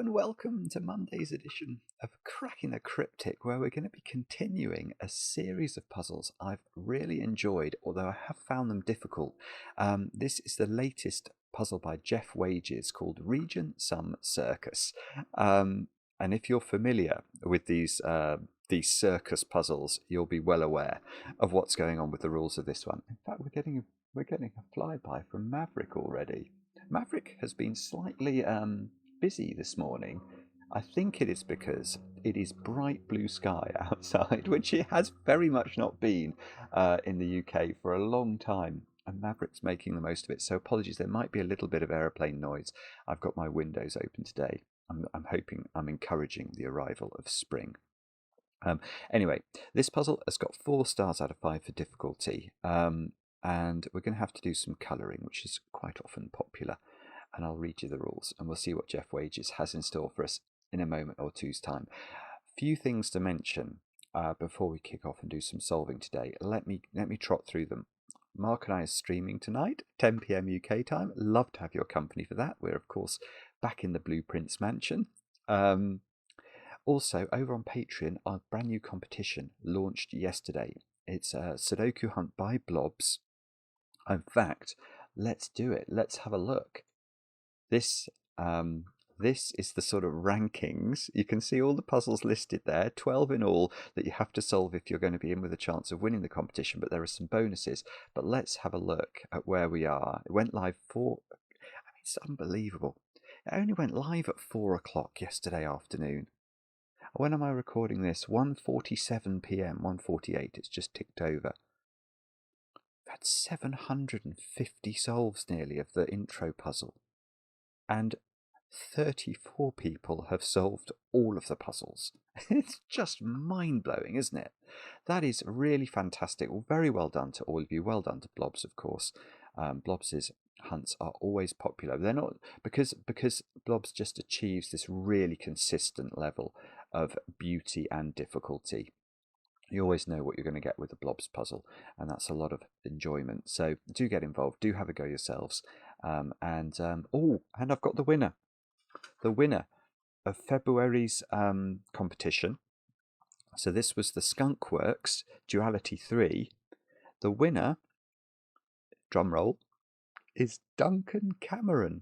and welcome to Monday's edition of Cracking the Cryptic, where we're going to be continuing a series of puzzles I've really enjoyed, although I have found them difficult. This is the latest puzzle by Jeff Wajes called Region Sum Circus. And if you're familiar with these circus puzzles, you'll be well aware of what's going on with the rules of this one. In fact, we're getting a flyby from Maverick already. Maverick has been slightly busy this morning. I think it is because it is bright blue sky outside, which it has very much not been in the UK for a long time. And Maverick's making the most of it. So apologies, there might be a little bit of aeroplane noise. I've got my windows open today. I'm encouraging the arrival of spring. Anyway, this puzzle has got 4 stars out of 5 for difficulty. And we're going to have to do some colouring, which is quite often popular. And I'll read you the rules, and we'll see what Jeff Wajes has in store for us in a moment or two's time. Few things to mention before we kick off and do some solving today. Let me trot through them. Mark and I are streaming tonight, 10 p.m. UK time. Love to have your company for that. We're, of course, back in the Blueprints mansion. Also, over on Patreon, our brand new competition launched yesterday. It's a Sudoku hunt by blobs. In fact, let's do it. Let's have a look. This is the sort of rankings. You can see all the puzzles listed there, 12 in all that you have to solve if you're going to be in with a chance of winning the competition, but there are some bonuses. But let's have a look at where we are. It went live it's unbelievable. It only went live at 4 o'clock yesterday afternoon. When am I recording this? 1:47 p.m, 1:48, it's just ticked over. I've had 750 solves nearly of the intro puzzle. And 34 people have solved all of the puzzles. It's just mind-blowing, isn't it? That is really fantastic. Well, very well done to all of you. Well done to Blobs, of course. Blobs' hunts are always popular. They're not because Blobs just achieves this really consistent level of beauty and difficulty. You always know what you're going to get with the Blobs puzzle, and that's a lot of enjoyment. So do get involved. Do have a go yourselves. And I've got the winner. The winner of February's competition. So this was the Skunk Works Duality 3. The winner, drumroll, is Duncan Cameron.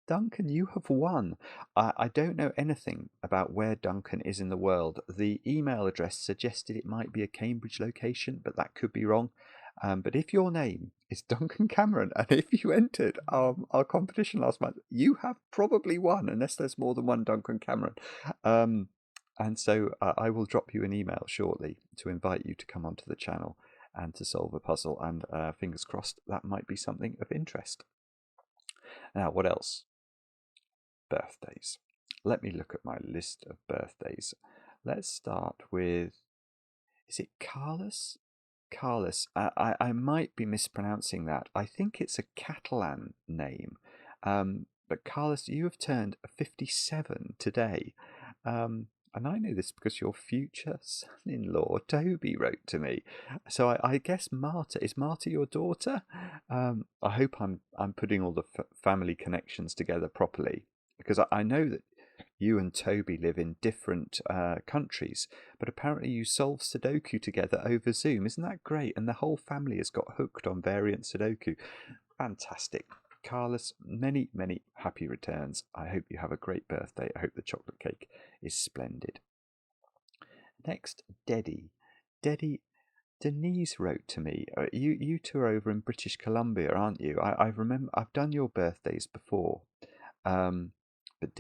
Duncan, you have won. I don't know anything about where Duncan is in the world. The email address suggested it might be a Cambridge location, but that could be wrong. But if your name is Duncan Cameron, and if you entered our competition last month, you have probably won, unless there's more than one Duncan Cameron. And so I will drop you an email shortly to invite you to come onto the channel and to solve a puzzle, and fingers crossed that might be something of interest. Now, what else? Birthdays. Let me look at my list of birthdays. Let's start with, is it Carlos? Carlos. I might be mispronouncing that. I think it's a Catalan name. But Carlos, you have turned 57 today. And I know this because your future son-in-law, Toby, wrote to me. So I guess Marta, is Marta your daughter? I hope I'm putting all the family connections together properly, because I know that you and Toby live in different countries, but apparently you solve Sudoku together over Zoom. Isn't that great? And the whole family has got hooked on variant Sudoku. Fantastic. Carlos, many, many happy returns. I hope you have a great birthday. I hope the chocolate cake is splendid. Next, Deddy. Denise wrote to me. You two are over in British Columbia, aren't you? I remember I've done your birthdays before. But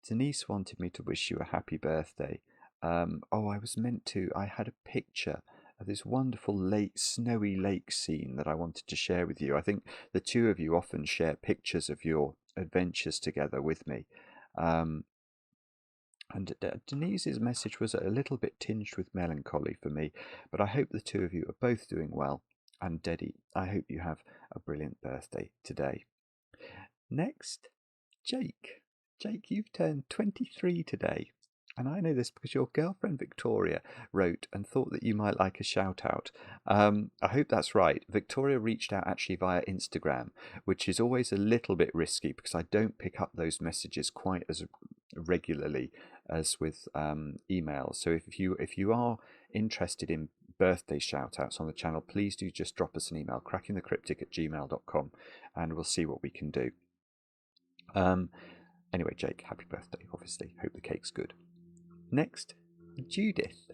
Denise wanted me to wish you a happy birthday. I was meant to. I had a picture of this wonderful snowy lake scene that I wanted to share with you. I think the two of you often share pictures of your adventures together with me. And Denise's message was a little bit tinged with melancholy for me, but I hope the two of you are both doing well. And Deddy, I hope you have a brilliant birthday today. Next, Jake. Jake, you've turned 23 today. And I know this because your girlfriend Victoria wrote and thought that you might like a shout out. I hope that's right. Victoria reached out actually via Instagram, which is always a little bit risky because I don't pick up those messages quite as regularly as with emails. So if you are interested in birthday shout outs on the channel, please do just drop us an email, crackingthecryptic@gmail.com, and we'll see what we can do. Anyway, Jake, happy birthday, obviously. Hope the cake's good. Next, Judith.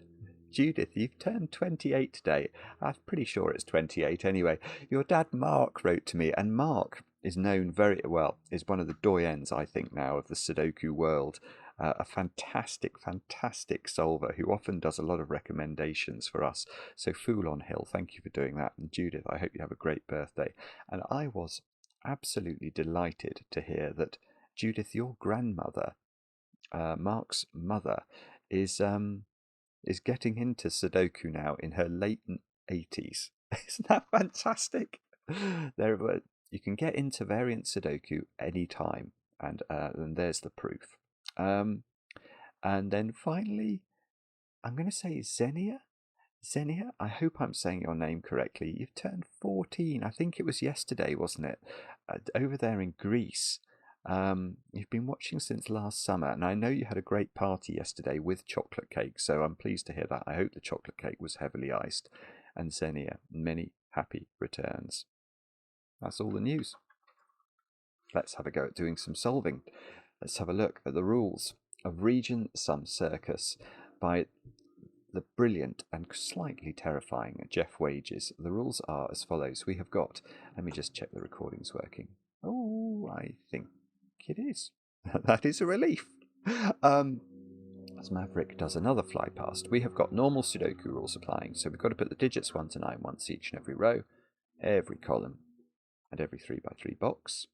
Judith, you've turned 28 today. I'm pretty sure it's 28 anyway. Your dad Mark wrote to me, and Mark is known very well, is one of the doyens, I think, now of the Sudoku world. A fantastic, fantastic solver who often does a lot of recommendations for us. So Fool on Hill, thank you for doing that. And Judith, I hope you have a great birthday. And I was absolutely delighted to hear that, Judith, your grandmother, Mark's mother, is getting into Sudoku now in her late 80s. Isn't that fantastic? You can get into variant Sudoku anytime, and there's the proof. And then finally, I'm going to say Xenia. Xenia, I hope I'm saying your name correctly. You've turned 14. I think it was yesterday, wasn't it? Over there in Greece. You've been watching since last summer, and I know you had a great party yesterday with chocolate cake, so I'm pleased to hear that. I hope the chocolate cake was heavily iced. And Xenia, many happy returns. That's all the news. Let's have a go at doing some solving. Let's have a look at the rules of Region Sum Circus by the brilliant and slightly terrifying Jeff Wajes. The rules are as follows. We have got, let me just check the recording's working. Oh, I think it is. That is a relief. As Maverick does another fly past, we have got normal Sudoku rules applying. So we've got to put the digits 1 to 9 once each in every row, every column, and every 3x3 box.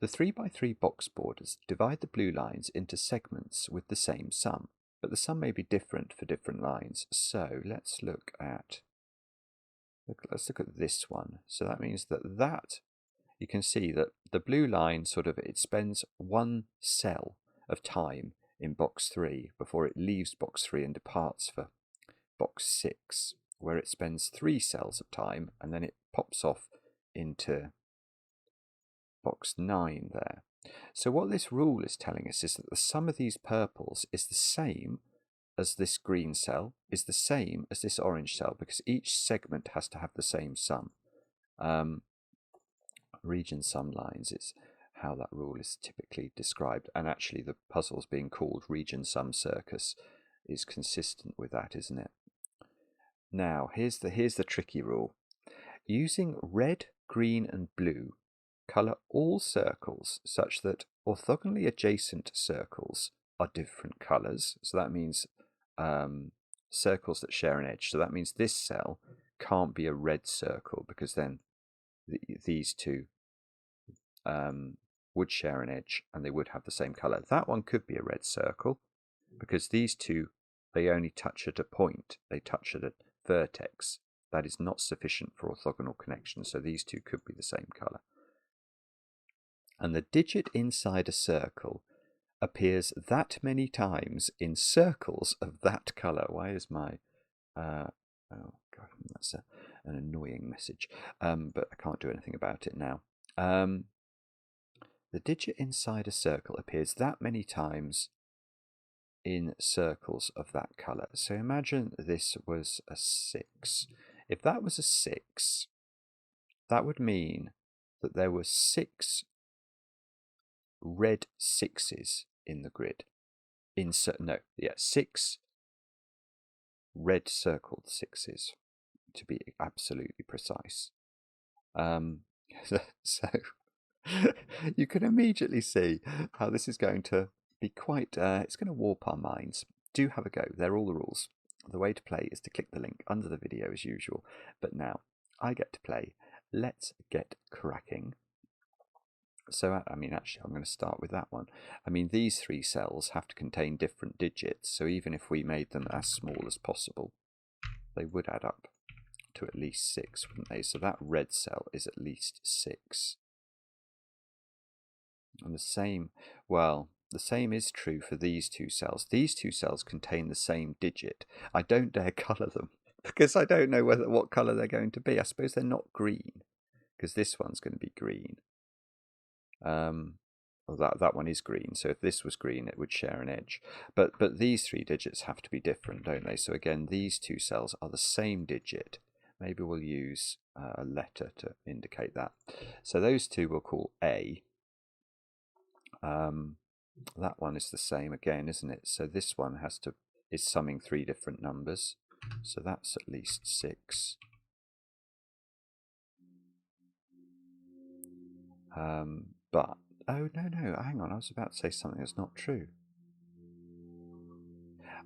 The 3x3 box borders divide the blue lines into segments with the same sum, but the sum may be different for different lines. So let's look at this one. So that means that you can see that the blue line it spends 1 cell of time in box 3 before it leaves box 3 and departs for box 6, where it spends 3 cells of time and then it pops off into box 9 there. So what this rule is telling us is that the sum of these purples is the same as this green cell, is the same as this orange cell, because each segment has to have the same sum. Region Sum Lines is how that rule is typically described, and actually the puzzles being called Region Sum Circus is consistent with that, isn't it? Now, here's the tricky rule. Using red, green and blue, colour all circles such that orthogonally adjacent circles are different colours. So that means circles that share an edge. So that means this cell can't be a red circle, because then these two would share an edge and they would have the same colour. That one could be a red circle, because these two, they only touch at a point. They touch at a vertex. That is not sufficient for orthogonal connection, so these two could be the same colour. And the digit inside a circle appears that many times in circles of that colour. Why is my... oh, God, that's an annoying message. But I can't do anything about it now. The digit inside a circle appears that many times in circles of that colour. So imagine this was a 6. If that was a 6, that would mean that there were 6 red 6s in the grid. 6 red circled 6s, to be absolutely precise. So you can immediately see how this is going to be quite, it's going to warp our minds. Do have a go. They're all the rules. The way to play is to click the link under the video as usual. But now I get to play. Let's get cracking. So, I mean, actually, I'm going to start with that one. I mean, these 3 cells have to contain different digits. So even if we made them as small as possible, they would add up to at least 6, wouldn't they? So that red cell is at least 6. And the same is true for these 2 cells. These 2 cells contain the same digit. I don't dare colour them because I don't know what colour they're going to be. I suppose they're not green, because this one's going to be green. well, that one is green, so if this was green it would share an edge. But these 3 digits have to be different, don't they? So again, these 2 cells are the same digit. Maybe we'll use a letter to indicate that. So those 2 we'll call A. That one is the same again, isn't it? So this one is summing 3 different numbers. So that's at least 6. But, oh no, hang on, I was about to say something that's not true.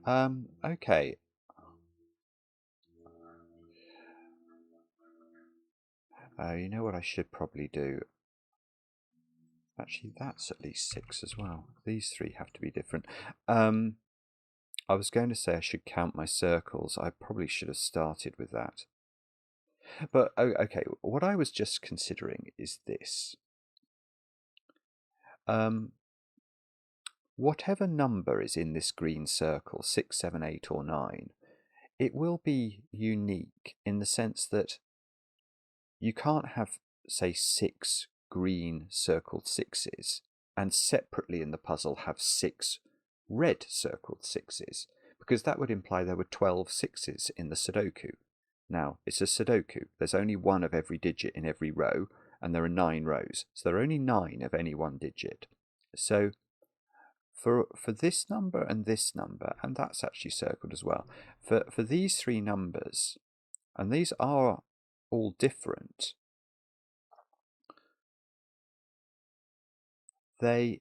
Okay. You know what I should probably do? Actually, that's at least 6 as well. These 3 have to be different. I was going to say I should count my circles. I probably should have started with that. But, okay, what I was just considering is this. Whatever number is in this green circle, 6, 7, 8 or 9, it will be unique in the sense that you can't have, say, 6 green circled 6s and separately in the puzzle have 6 red circled 6s, because that would imply there were 12 6s in the Sudoku. Now, it's a Sudoku. There's only one of every digit in every row, and there are 9 rows. So there are only 9 of any one digit. So for this number and this number, and that's actually circled as well, for these 3 numbers, and these are all different, they're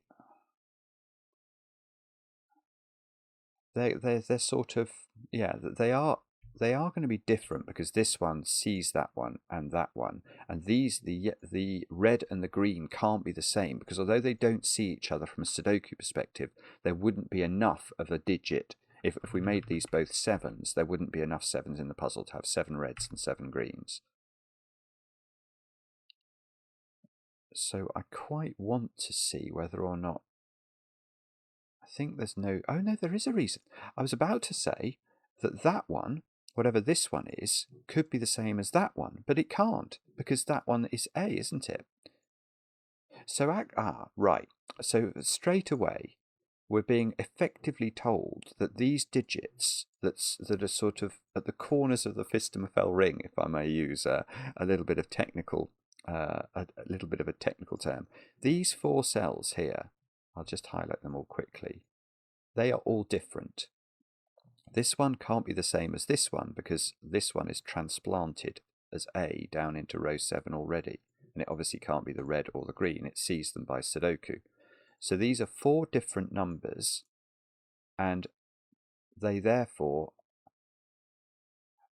sort of, yeah, they are going to be different because this one sees that one and that one, and these, the red and the green, can't be the same because although they don't see each other from a Sudoku perspective, there wouldn't be enough of a digit. If we made these both 7s, there wouldn't be enough 7s in the puzzle to have 7 reds and 7 greens. So I quite want to see whether or not, I think there's no, oh no, there is a reason. I was about to say that one, whatever this one is, could be the same as that one, but it can't, because that one is A, isn't it? So, right. So straight away, we're being effectively told that these digits that are sort of at the corners of the Fistemafel ring, if I may use a little bit of technical, a little bit of a technical term, these 4 cells here, I'll just highlight them all quickly. They are all different. This one can't be the same as this one because this one is transplanted as A down into row 7 already. And it obviously can't be the red or the green. It sees them by Sudoku. So these are 4 different numbers, and they therefore,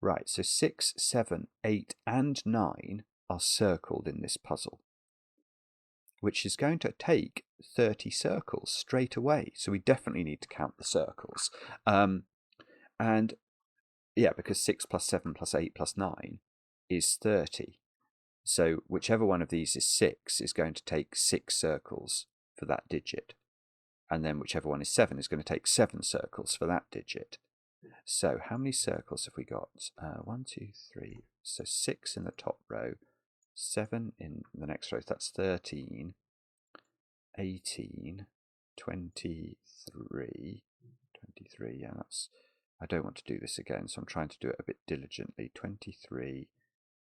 right, so 6, 7, 8 and 9 are circled in this puzzle, which is going to take 30 circles straight away. So we definitely need to count the circles. And yeah, because 6 plus 7 plus 8 plus 9 is 30. So whichever one of these is 6 is going to take 6 circles for that digit. And then whichever one is 7 is going to take 7 circles for that digit. So how many circles have we got? 1, 2, 3. So 6 in the top row, 7 in the next row. That's 13, 18, 23. 23, yeah, that's... I don't want to do this again, so I'm trying to do it a bit diligently. 23,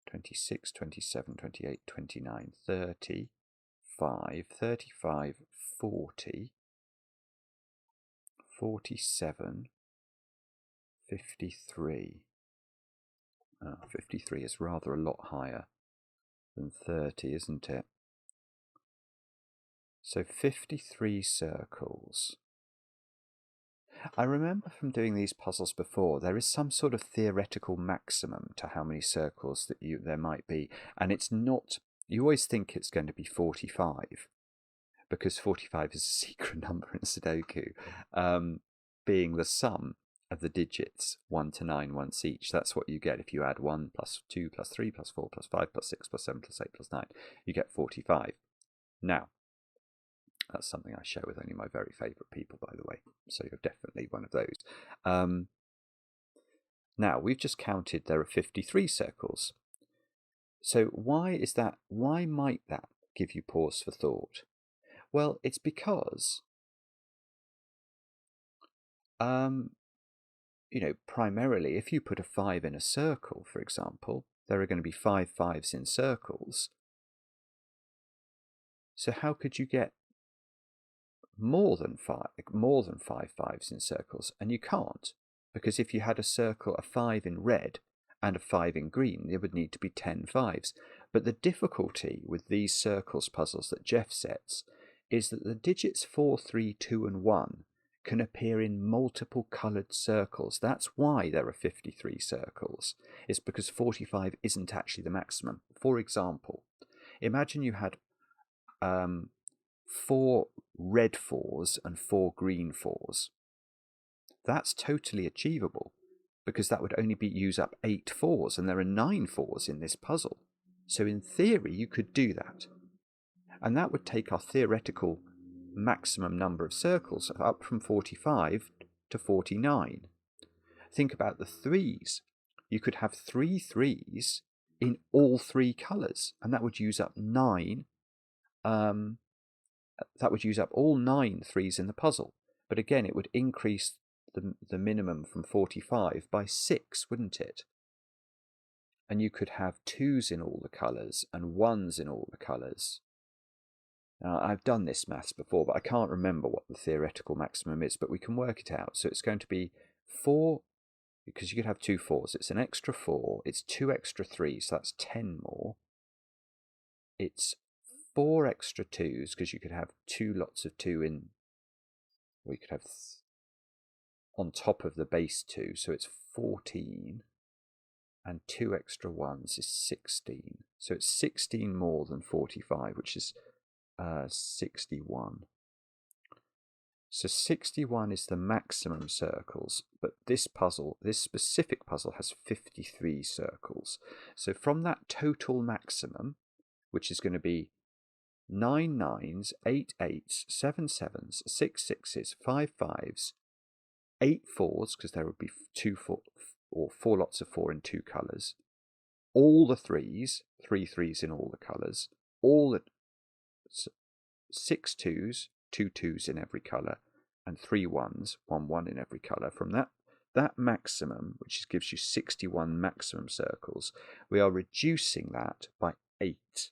26, 27, 28, 29, 30, 35, 40, 47, 53. 53 is rather a lot higher than 30, isn't it? So 53 circles. I remember from doing these puzzles before, there is some sort of theoretical maximum to how many circles that there might be. And it's not, you always think it's going to be 45, because 45 is a secret number in Sudoku, being the sum of the digits 1 to 9 once each. That's what you get if you add 1 plus 2 plus 3 plus 4 plus 5 plus 6 plus 7 plus 8 plus 9. You get 45. Now, that's something I share with only my very favourite people, by the way. So you're definitely one of those. Now, we've just counted there are 53 circles. So why is that? Why might that give you pause for thought? Well, it's because, primarily, if you put a 5 in a circle, for example, there are going to be 5 5s in circles. So how could you get more than five 5s in circles? And you can't, because if you had a circle, a 5 in red and a 5 in green, there would need to be 10 5s. But the difficulty with these circles puzzles that Jeff sets is that the digits 4, 3, 2 and 1 can appear in multiple coloured circles. That's why there are 53 circles. It's because 45 isn't actually the maximum. For example, imagine you had 4 red 4s and 4 green 4s. That's totally achievable, because that would only use up 8 4s, and there are 9 4s in this puzzle. So in theory you could do that, and that would take our theoretical maximum number of circles up from 45 to 49. Think about the 3s. You could have 3 3s in all 3 colours, and that would use up 9. That would use up all 9 3s in the puzzle. But again, it would increase the minimum from 45 by 6, wouldn't it? And you could have 2s in all the colours and 1s in all the colours. Now, I've done this maths before, but I can't remember what the theoretical maximum is, but we can work it out. So it's going to be 4, because you could have 2 4s. It's an extra 4. It's 2 extra 3s, so that's 10 more. It's 4 extra 2s, because you could have 2 lots of 2 in, or you could have on top of the base 2, so it's 14. And 2 extra 1s is 16. So it's 16 more than 45, which is 61. So 61 is the maximum circles, but this specific puzzle has 53 circles. So from that total maximum, which is going to be 9 9s, 8 8s, 7 7s, 6 6s, 5 5s, 8 4s, because there would be 4 lots of 4 in 2 colours, all the 3s, 3 3s in all the colours, all the 6 2s, 2 2s in every colour, and 3 1s, 1 1 in every colour. From that maximum, which gives you 61 maximum circles, we are reducing that by 8.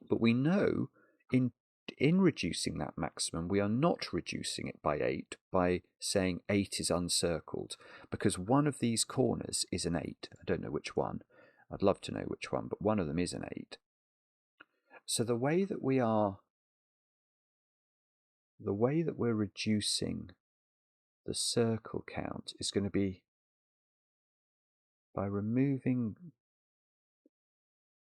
But we know in reducing that maximum, we are not reducing it by 8 by saying 8 is uncircled, because one of these corners is an 8. I don't know which one. I'd love to know which one, but one of them is an 8. So the way that we're reducing the circle count is going to be by removing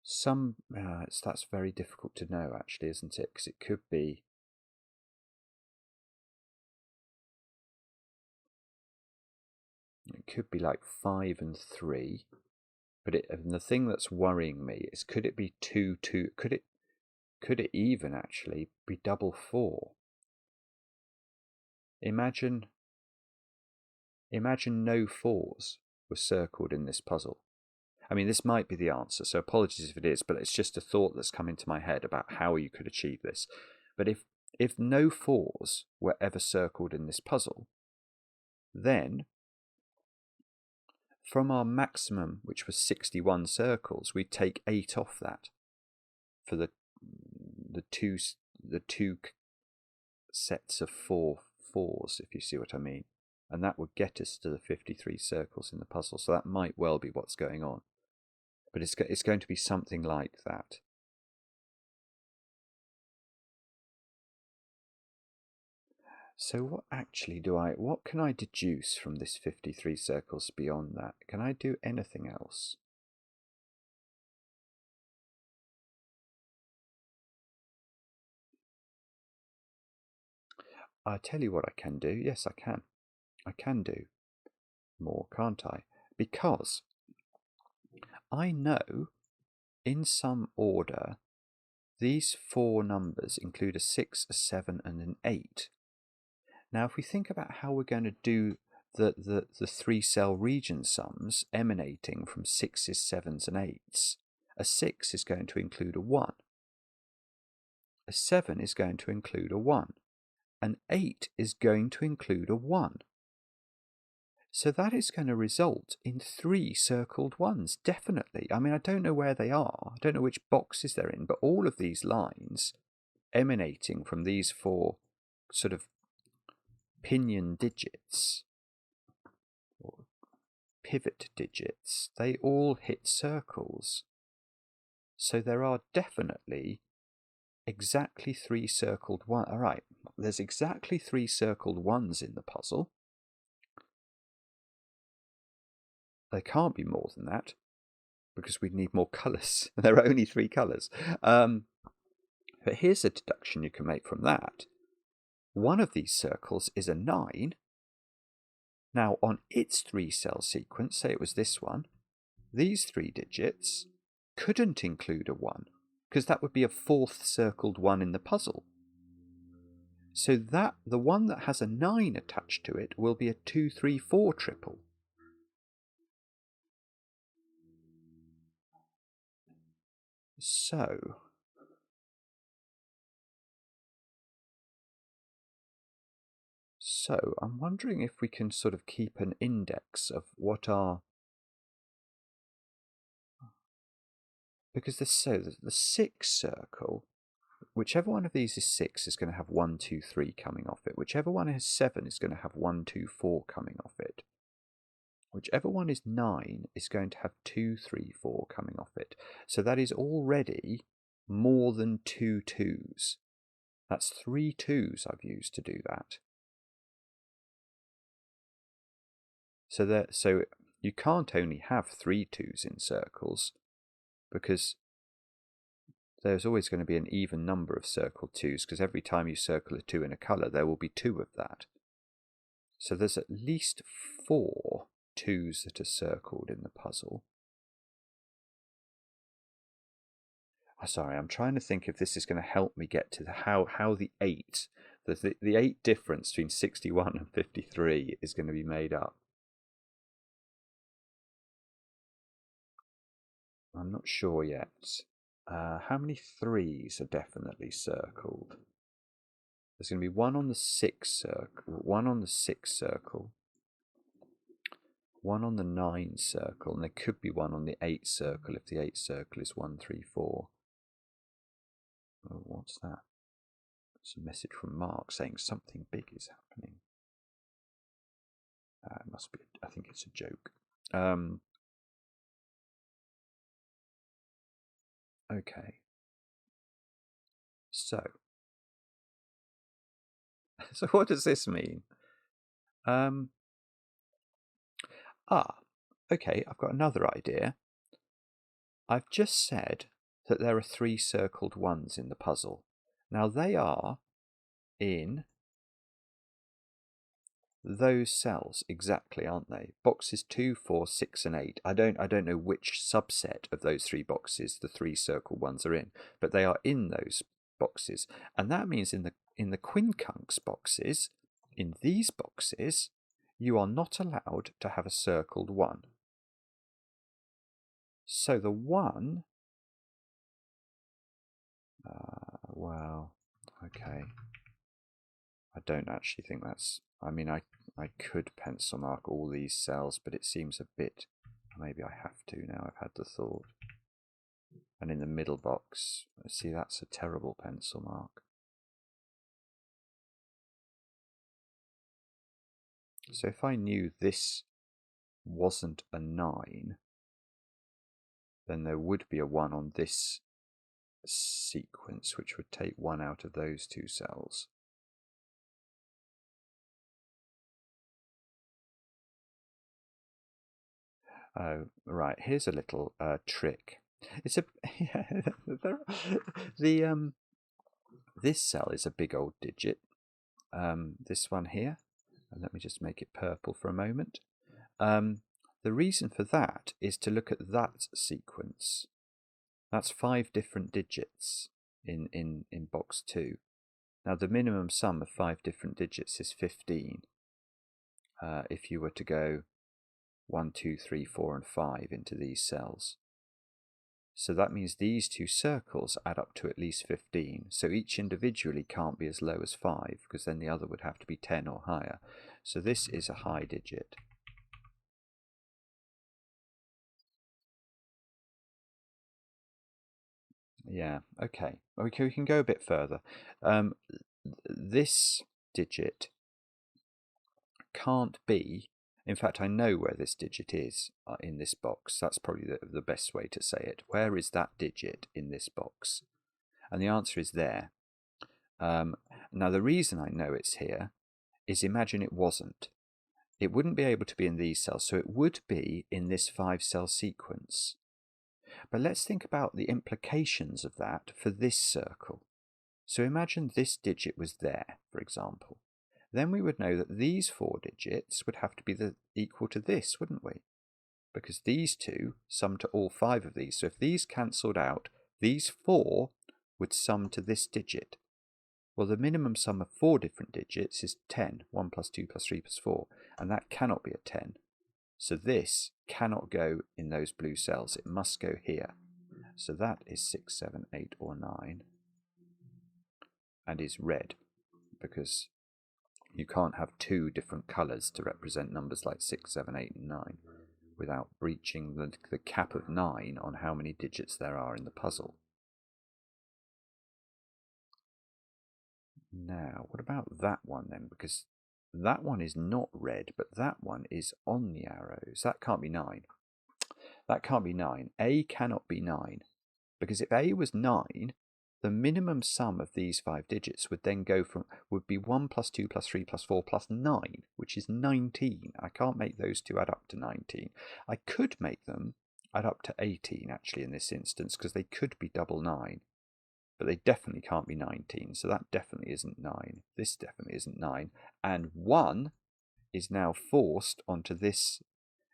some. That's very difficult to know, actually, isn't it? Because it could be like 5 and 3, but and the thing that's worrying me is, could it be 2 2? Could it even actually be double 4? Imagine no 4s were circled in this puzzle. I mean, this might be the answer, so apologies if it is, but it's just a thought that's come into my head about how you could achieve this. But if no 4s were ever circled in this puzzle, then from our maximum, which was 61 circles, we'd take 8 off that for the two sets of 4 4s, if you see what I mean. And that would get us to the 53 circles in the puzzle. So that might well be what's going on. But it's going to be something like that. So what can I deduce from this 53 circles beyond that? Can I do anything else? I tell you what I can do. Yes, I can. I can do more, can't I? Because I know in some order these 4 numbers include a 6, a 7 and an 8. Now if we think about how we're going to do the 3-cell region sums emanating from 6s, 7s and 8s, a 6 is going to include a 1. a 7 is going to include a 1. An 8 is going to include a 1. So that is going to result in 3 circled ones, definitely. I mean, I don't know where they are. I don't know which boxes they're in, but all of these lines emanating from these 4 sort of pinion digits, or pivot digits, they all hit circles. So there are definitely exactly 3 circled ones. All right, there's exactly 3 circled ones in the puzzle. There can't be more than that, because we'd need more colours. There are only 3 colours. But here's a deduction you can make from that. One of these circles is a 9. Now, on its 3-cell sequence, say it was this one, these 3 digits couldn't include a 1, because that would be a 4th circled 1 in the puzzle. So that the one that has a 9 attached to it will be a 2, 3, 4 triple. So I'm wondering if we can sort of keep an index of what are, because the 6th circle, whichever one of these is 6 is going to have 1, 2, 3 coming off it. Whichever one has 7 is going to have 1, 2, 4 coming off it. Whichever one is 9 is going to have 2, 3, 4 coming off it. So that is already more than 2 2s. That's 3 2s I've used to do that. So you can't only have 3 2s in circles, because there's always going to be an even number of circled 2s, because every time you circle a 2 in a colour, there will be 2 of that. So there's at least 4 2s that are circled in the puzzle. Sorry, I'm trying to think if this is going to help me get to how the 8, the 8 difference between 61 and 53 is going to be made up. I'm not sure yet. How many 3s are definitely circled? There's going to be 1 on the 6th circle, 1 on the 6th circle, 1 on the 9 circle, and there could be 1 on the 8 circle if the 8 circle is 1, 3, 4. Oh, what's that? It's a message from Mark saying something big is happening. It must be, I think it's a joke. Okay. So what does this mean? Okay, I've got another idea. I've just said that there are 3 circled ones in the puzzle. Now they are in those cells exactly, aren't they? Boxes 2, 4, 6, and 8. I don't know which subset of those 3 boxes the 3 circled ones are in, but they are in those boxes. And that means in the quincunx boxes, in these boxes, you are not allowed to have a circled 1. So the 1, well, okay. I don't actually think that's, I mean, I could pencil mark all these cells, but it seems a bit, maybe I have to now, I've had the thought. And in the middle box, see, that's a terrible pencil mark. So if I knew this wasn't a 9, then there would be a 1 on this sequence, which would take 1 out of those 2 cells. Oh, right, here's a little trick. It's a this cell is a big old digit. This one here, and let me just make it purple for a moment. The reason for that is to look at that sequence. That's 5 different digits in box 2. Now the minimum sum of 5 different digits is 15. If you were to go 1, 2, 3, 4, and 5 into these cells. So that means these two circles add up to at least 15. So each individually can't be as low as 5, because then the other would have to be 10 or higher. So this is a high digit. Yeah, okay. We can go a bit further. This digit can't be, in fact, I know where this digit is in this box. That's probably the best way to say it. Where is that digit in this box? And the answer is there. Now, the reason I know it's here is, imagine it wasn't. It wouldn't be able to be in these cells, so it would be in this 5-cell sequence. But let's think about the implications of that for this circle. So imagine this digit was there, for example. Then we would know that these 4 digits would have to be equal to this, wouldn't we? Because these two sum to all 5 of these. So if these cancelled out, these 4 would sum to this digit. Well, the minimum sum of 4 different digits is 10. 1 plus 2 plus 3 plus 4. And that cannot be a 10. So this cannot go in those blue cells. It must go here. So that is 6, 7, 8, or 9. And is red, because you can't have 2 different colours to represent numbers like 6, 7, 8, and 9 without breaching the cap of 9 on how many digits there are in the puzzle. Now, what about that one then? Because that one is not red, but that one is on the arrows. That can't be 9. That can't be 9. A cannot be 9. Because if A was 9, the minimum sum of these 5 digits would then would be 1 plus 2 plus 3 plus 4 plus 9, which is 19. I can't make those two add up to 19. I could make them add up to 18, actually, in this instance, because they could be double 9. But they definitely can't be 19, so that definitely isn't 9. This definitely isn't 9. And 1 is now forced onto this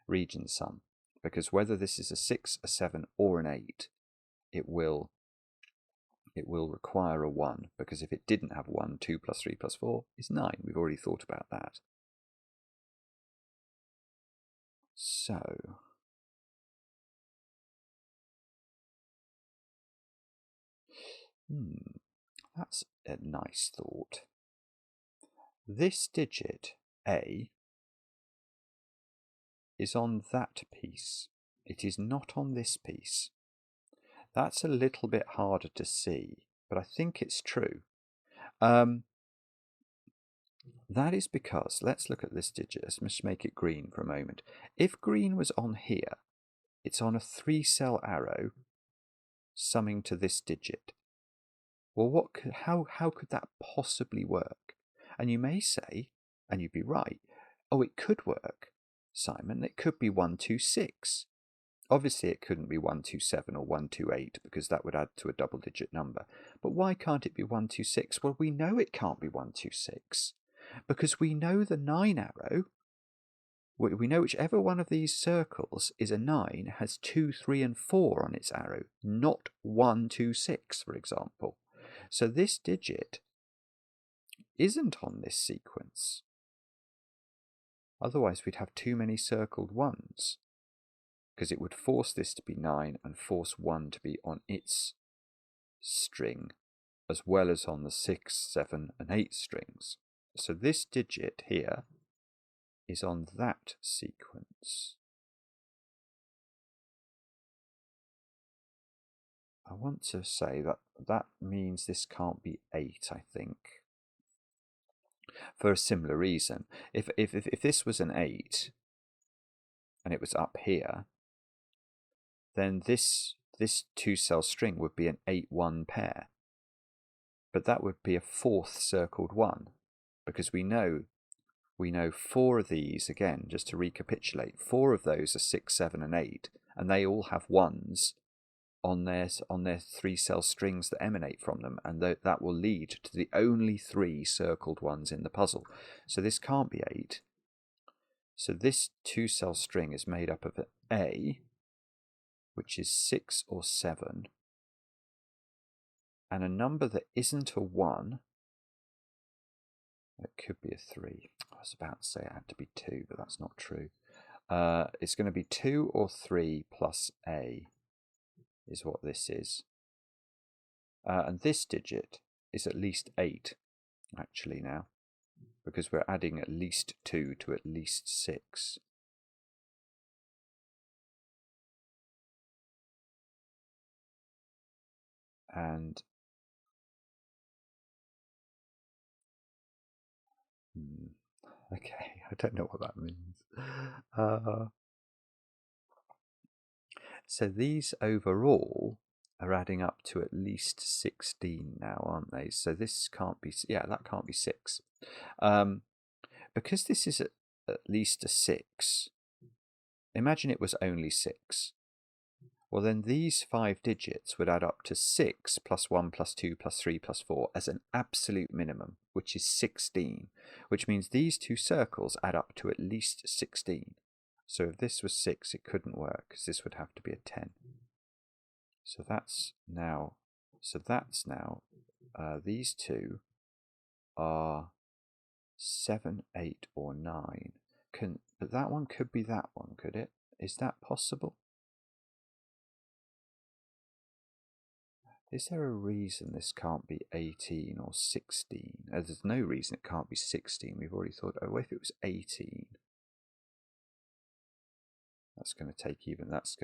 region sum, because whether this is a 6, a 7, or an 8, it will require a 1, because if it didn't have 1, 2 plus 3 plus 4 is 9. We've already thought about that. So, that's a nice thought. This digit, A, is on that piece. It is not on this piece. That's a little bit harder to see, but I think it's true. That is because, let's look at this digit. Let's make it green for a moment. If green was on here, it's on a 3-cell arrow summing to this digit. Well, how could that possibly work? And you may say, and you'd be right, oh, it could work, Simon. It could be 1, 2, 6. Obviously, it couldn't be 1, 2, 7 or 1, 2, 8, because that would add to a double-digit number. But why can't it be 1, 2, 6? Well, we know it can't be 1, 2, 6, because we know the 9 arrow. We know whichever one of these circles is a 9 has 2, 3, and 4 on its arrow, not 1, 2, 6, for example. So this digit isn't on this sequence. Otherwise, we'd have too many circled ones, because it would force this to be 9 and force 1 to be on its string, as well as on the 6, 7, and 8 strings. So this digit here is on that sequence. I want to say that means this can't be 8, I think, for a similar reason. If this was an 8 and it was up here, then this 2-cell string would be an 8-1 pair. But that would be a 4th circled 1, because we know 4 of these, again, just to recapitulate, 4 of those are 6, 7, and 8, and they all have 1s on their 3-cell strings that emanate from them, and that will lead to the only 3 circled ones in the puzzle. So this can't be 8. So this 2-cell string is made up of an A, which is 6 or 7, and a number that isn't a 1. It could be a 3. I was about to say it had to be 2, but that's not true. It's going to be 2 or 3 plus A. is what this is. And this digit is at least 8, actually, now, because we're adding at least 2 to at least 6. And okay, I don't know what that means. So these overall are adding up to at least 16 now, aren't they? So this can't be, yeah, that can't be 6. Because this is at least a 6, imagine it was only 6. Well, then these 5 digits would add up to 6 plus 1 plus 2 plus 3 plus 4 as an absolute minimum, which is 16, which means these two circles add up to at least 16. So if this was 6, it couldn't work, because this would have to be a 10. So that's now, these two are 7, 8, or 9. But that one could be that one, could it? Is that possible? Is there a reason this can't be 18 or 16? There's no reason it can't be 16. We've already thought, oh, if it was 18, that's going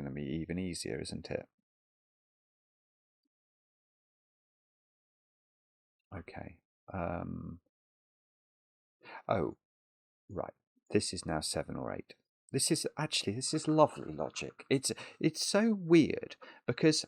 to be even easier, isn't it? Okay. Oh, right. This is now 7 or 8. This is lovely logic. It's so weird because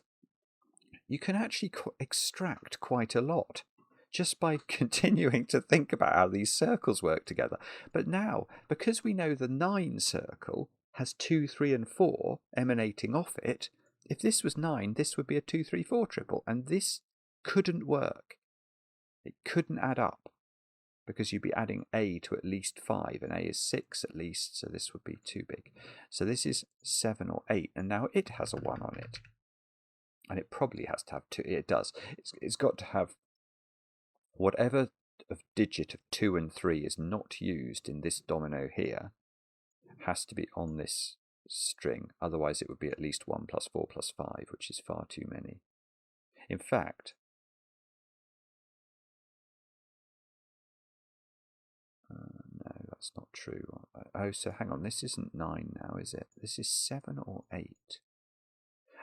you can actually extract quite a lot just by continuing to think about how these circles work together. But now, because we know the 9 circle has 2, 3, and 4 emanating off it, if this was 9, this would be a 2, 3, 4 triple, and this couldn't work. It couldn't add up, because you'd be adding A to at least 5, and A is 6 at least, so this would be too big. So this is 7 or 8, and now it has a 1 on it. And it probably has to have 2. It does. It's got to have whatever digit of 2 and 3 is not used in this domino here has to be on this string. Otherwise, it would be at least 1 plus 4 plus 5, which is far too many. In fact, no, that's not true. Oh, so hang on. This isn't 9 now, is it? This is 7 or 8.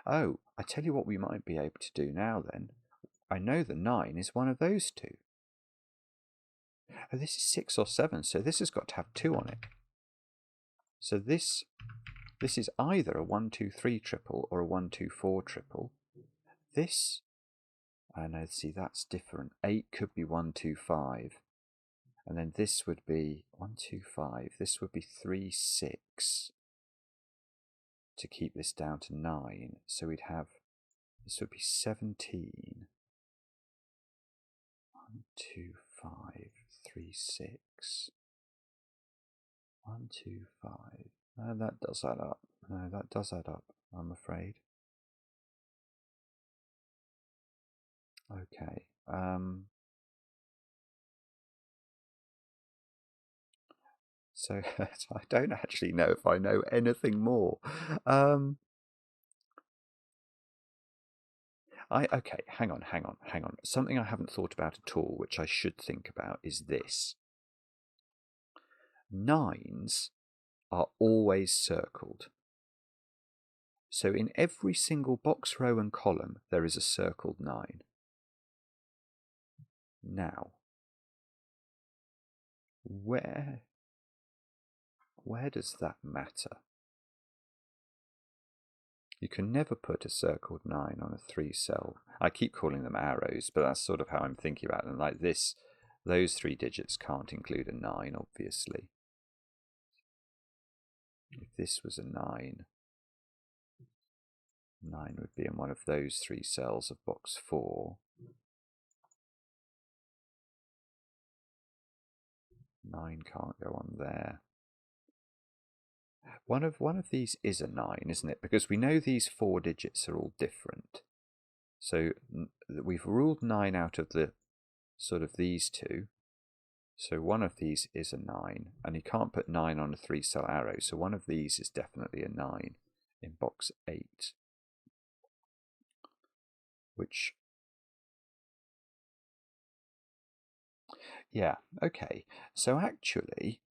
Oh, I tell you what we might be able to do now then. I know the 9 is one of those two. Oh, this is 6 or 7, so this has got to have 2 on it. So this is either a 1, 2, 3 triple or a 1, 2, 4 triple. This, I know, see, that's different. 8 could be 1, 2, 5. And then this would be 1, 2, 5. This would be 3, 6. To keep this down to 9. So we'd have, this would be 17. 1, 2, 5, 3, 6. 1, 2, 5. No, that does add up. No, that does add up, I'm afraid. Okay. So I don't actually know if I know anything more. Okay, hang on. Something I haven't thought about at all, which I should think about, is this. 9s are always circled. So in every single box, row, and column, there is a circled 9. Now, where does that matter? You can never put a circled 9 on a 3-cell. I keep calling them arrows, but that's sort of how I'm thinking about them. Like this, those 3 digits can't include a 9, obviously. If this was a 9, 9 would be in one of those 3 cells of box 4. 9 can't go on there. One of these is a 9, isn't it? Because we know these 4 digits are all different. So we've ruled 9 out of the sort of these two. So one of these is a 9, and you can't put 9 on a 3-cell arrow. So one of these is definitely a 9 in box 8. which, yeah, okay. So actually,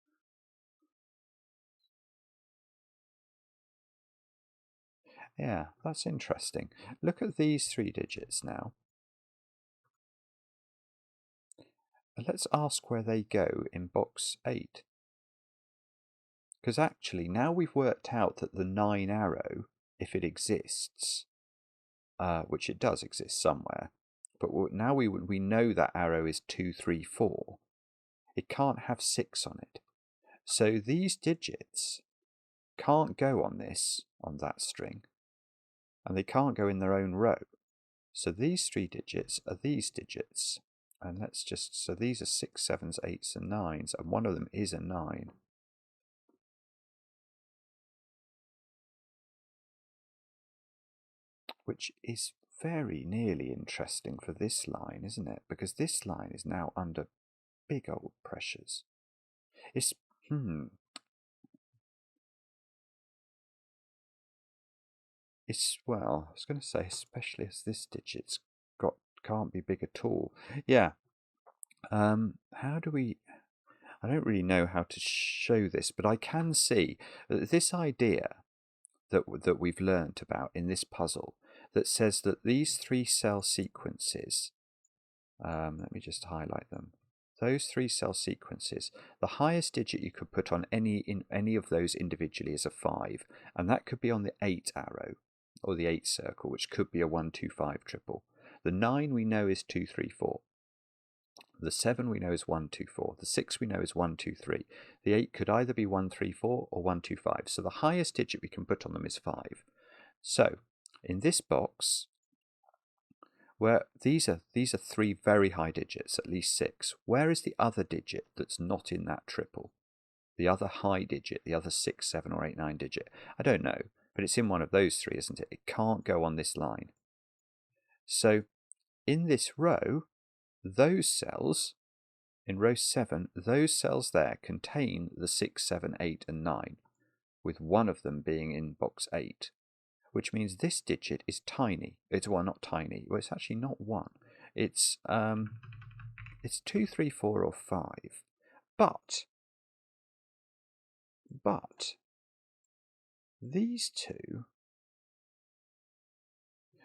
yeah, that's interesting. Look at these 3 digits now. Let's ask where they go in box 8. Because actually, now we've worked out that the 9 arrow, if it exists, which it does exist somewhere, but now we know that arrow is 2, 3, 4. It can't have 6 on it. So these digits can't go on that string, and they can't go in their own row. So these 3 digits are these digits. And let's just, so these are 6, 7s, 8s, and 9s, and one of them is a 9. Which is very nearly interesting for this line, isn't it? Because this line is now under big old pressures. It's, It's, well, I was going to say, especially as this digit's can't be big at all. Yeah. How do we, I don't really know how to show this, but I can see that this idea that we've learnt about in this puzzle that says that these 3 cell sequences, let me just highlight them. Those 3 cell sequences, the highest digit you could put on any of those individually is a 5, and that could be on the 8 arrow or the 8 circle, which could be a 1, 2, 5 triple. The 9 we know is 2, 3, 4. The 7 we know is 1, 2, 4. The 6 we know is 1, 2, 3. The 8 could either be 1, 3, 4 or 1, 2, 5. So the highest digit we can put on them is 5. So in this box, where these are 3 very high digits, at least 6, where is the other digit that's not in that triple? The other high digit, the other 6, 7, or 8, 9 digit? I don't know, but it's in one of those 3, isn't it? It can't go on this line. So in this row, those cells, in row 7, those cells there contain the 6, 7, 8, and 9, with one of them being in box 8, which means this digit is tiny. It's, well, not tiny. Well, it's actually not 1. It's 2, 3, 4, or 5. But these 2,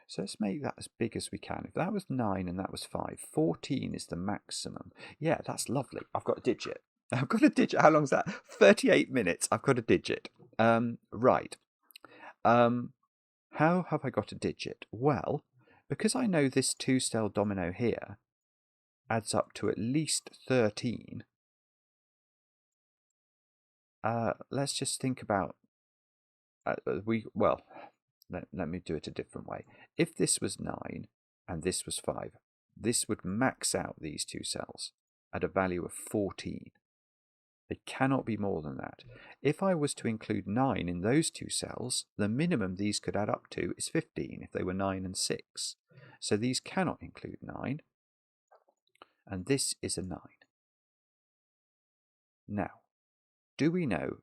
so let's make that as big as we can. If that was 9 and that was 5, 14 is the maximum. Yeah, that's lovely. I've got a digit. I've got a digit. How long is that? 38 minutes. I've got a digit. Right. How have I got a digit? Well, because I know this 2-cell domino here adds up to at least 13, let's just think about, let me do it a different way. If this was 9 and this was 5, this would max out these 2 cells at a value of 14. It cannot be more than that. If I was to include 9 in those 2 cells, the minimum these could add up to is 15 if they were 9 and 6. So these cannot include 9, and this is a 9. Now, do we know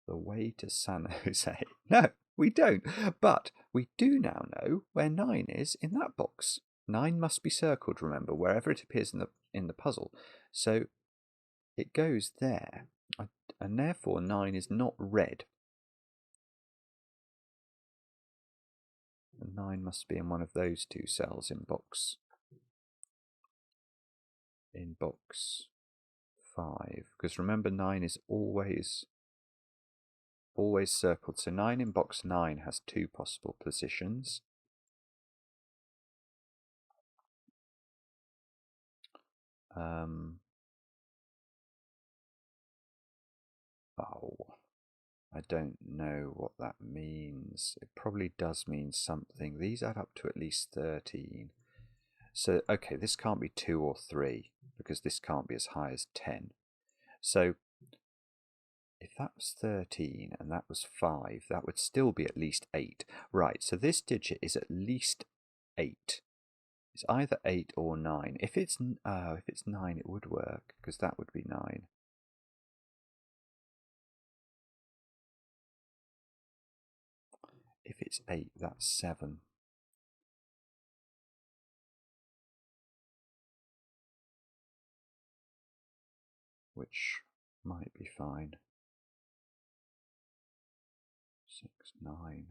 the way to San Jose? No, we don't. But we do now know where 9 is in that box. 9 must be circled, remember, wherever it appears in the puzzle. So it goes there, and therefore 9 is not red. 9 must be in one of those 2 cells in box 5, because remember 9 is always circled. So 9 in box 9 has 2 possible positions. Oh, I don't know what that means. It probably does mean something. These add up to at least 13. So, okay, this can't be 2 or 3, because this can't be as high as 10. So if that was 13 and that was 5, that would still be at least 8. Right, so this digit is at least 8. It's either 8 or 9. If it's 9, it would work, because that would be 9. If it's 8, that's 7. which might be fine. 6, 9.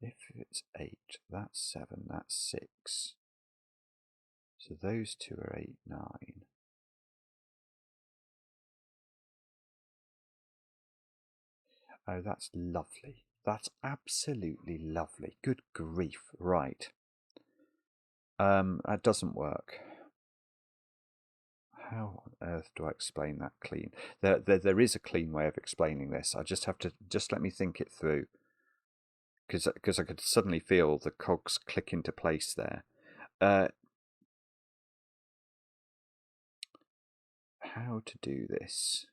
If it's 8, that's 7, that's 6. So those two are 8, 9. Oh, that's lovely. That's absolutely lovely. Good grief. Right. That doesn't work. How on earth do I explain that clean? There is a clean way of explaining this. I just have to, let me think it through. Because I could suddenly feel the cogs click into place there. How to do this?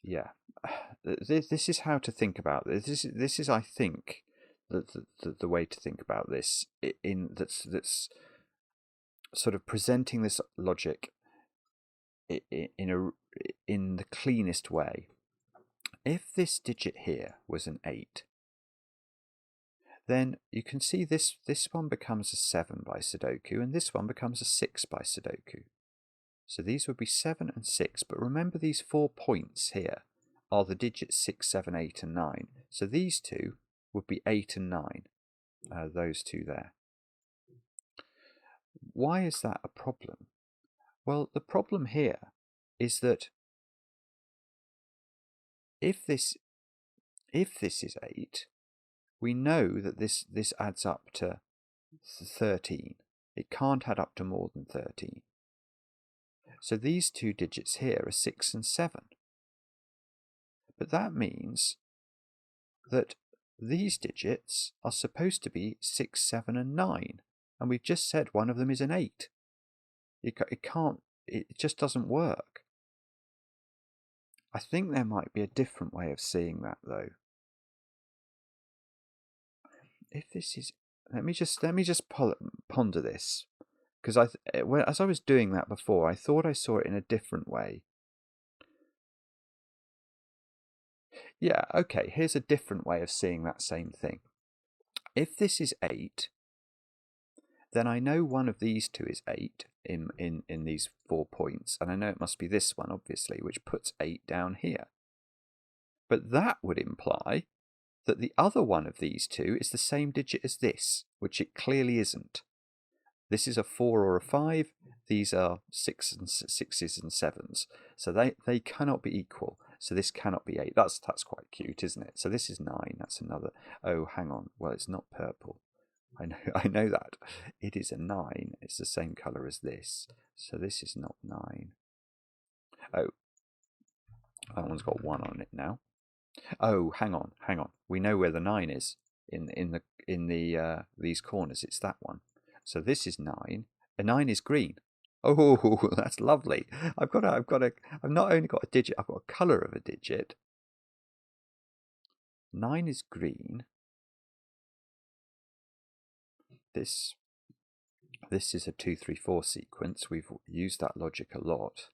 Yeah, this is how to think about this. This is I think, the way to think about this. That's sort of presenting this logic in the cleanest way. If this digit here was an 8, then you can see this one becomes a 7 by Sudoku, and this one becomes a 6 by Sudoku. So these would be 7 and 6, but remember these 4 points here are the digits 6, 7, 8 and 9. So these two would be 8 and 9, those two there. Why is that a problem? Well, the problem here is that if this is 8, we know that this adds up to 13. It can't add up to more than 13. So these two digits here are 6 and 7. But that means that these digits are supposed to be 6, 7 and 9. And we've just said one of them is an 8. It just doesn't work. I think there might be a different way of seeing that though. If this is, let me just ponder this, because as I was doing that before, I thought I saw it in a different way. Yeah, okay, here's a different way of seeing that same thing. If this is 8, then I know one of these two is 8 in these 4 points, and I know it must be this one, obviously, which puts 8 down here. But that would imply that the other one of these two is the same digit as this, which it clearly isn't. This is a 4 or a 5. These are 6s and 7s. So they cannot be equal. So this cannot be 8. That's quite cute, isn't it? So this is 9. That's another. Oh, hang on. Well, it's not purple. I know that. It is a 9. It's the same colour as this. So this is not 9. Oh, that one's got 1 on it now. Oh, hang on. We know where the 9 is in these corners. It's that one. So this is 9. A 9 is green. Oh, that's lovely. I've not only got a digit, I've got a colour of a digit. 9 is green. This is a 2, 3, 4 sequence. We've used that logic a lot.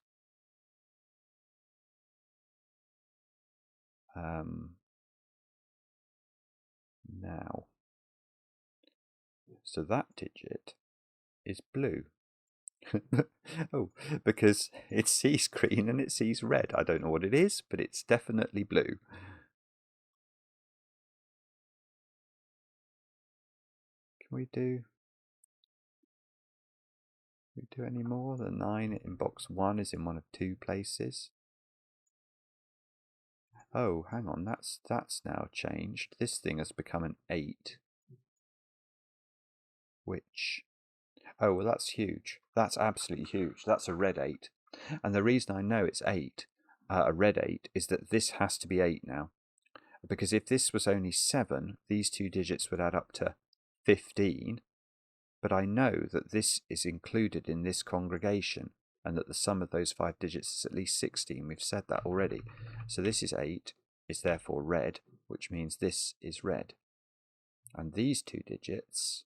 Now, so that digit is blue. Oh, because it sees green and it sees red. I don't know what it is, but it's definitely blue. Can we do any more? The 9 in box 1 is in one of 2 places. Oh, hang on, that's now changed. This thing has become an 8. Which, oh, well, that's huge. That's absolutely huge. That's a red 8. And the reason I know it's 8, a red 8, is that this has to be 8 now. Because if this was only 7, these two digits would add up to 15. But I know that this is included in this congregation and that the sum of those 5 digits is at least 16. We've said that already. So this is 8. It's therefore red, which means this is red. And these two digits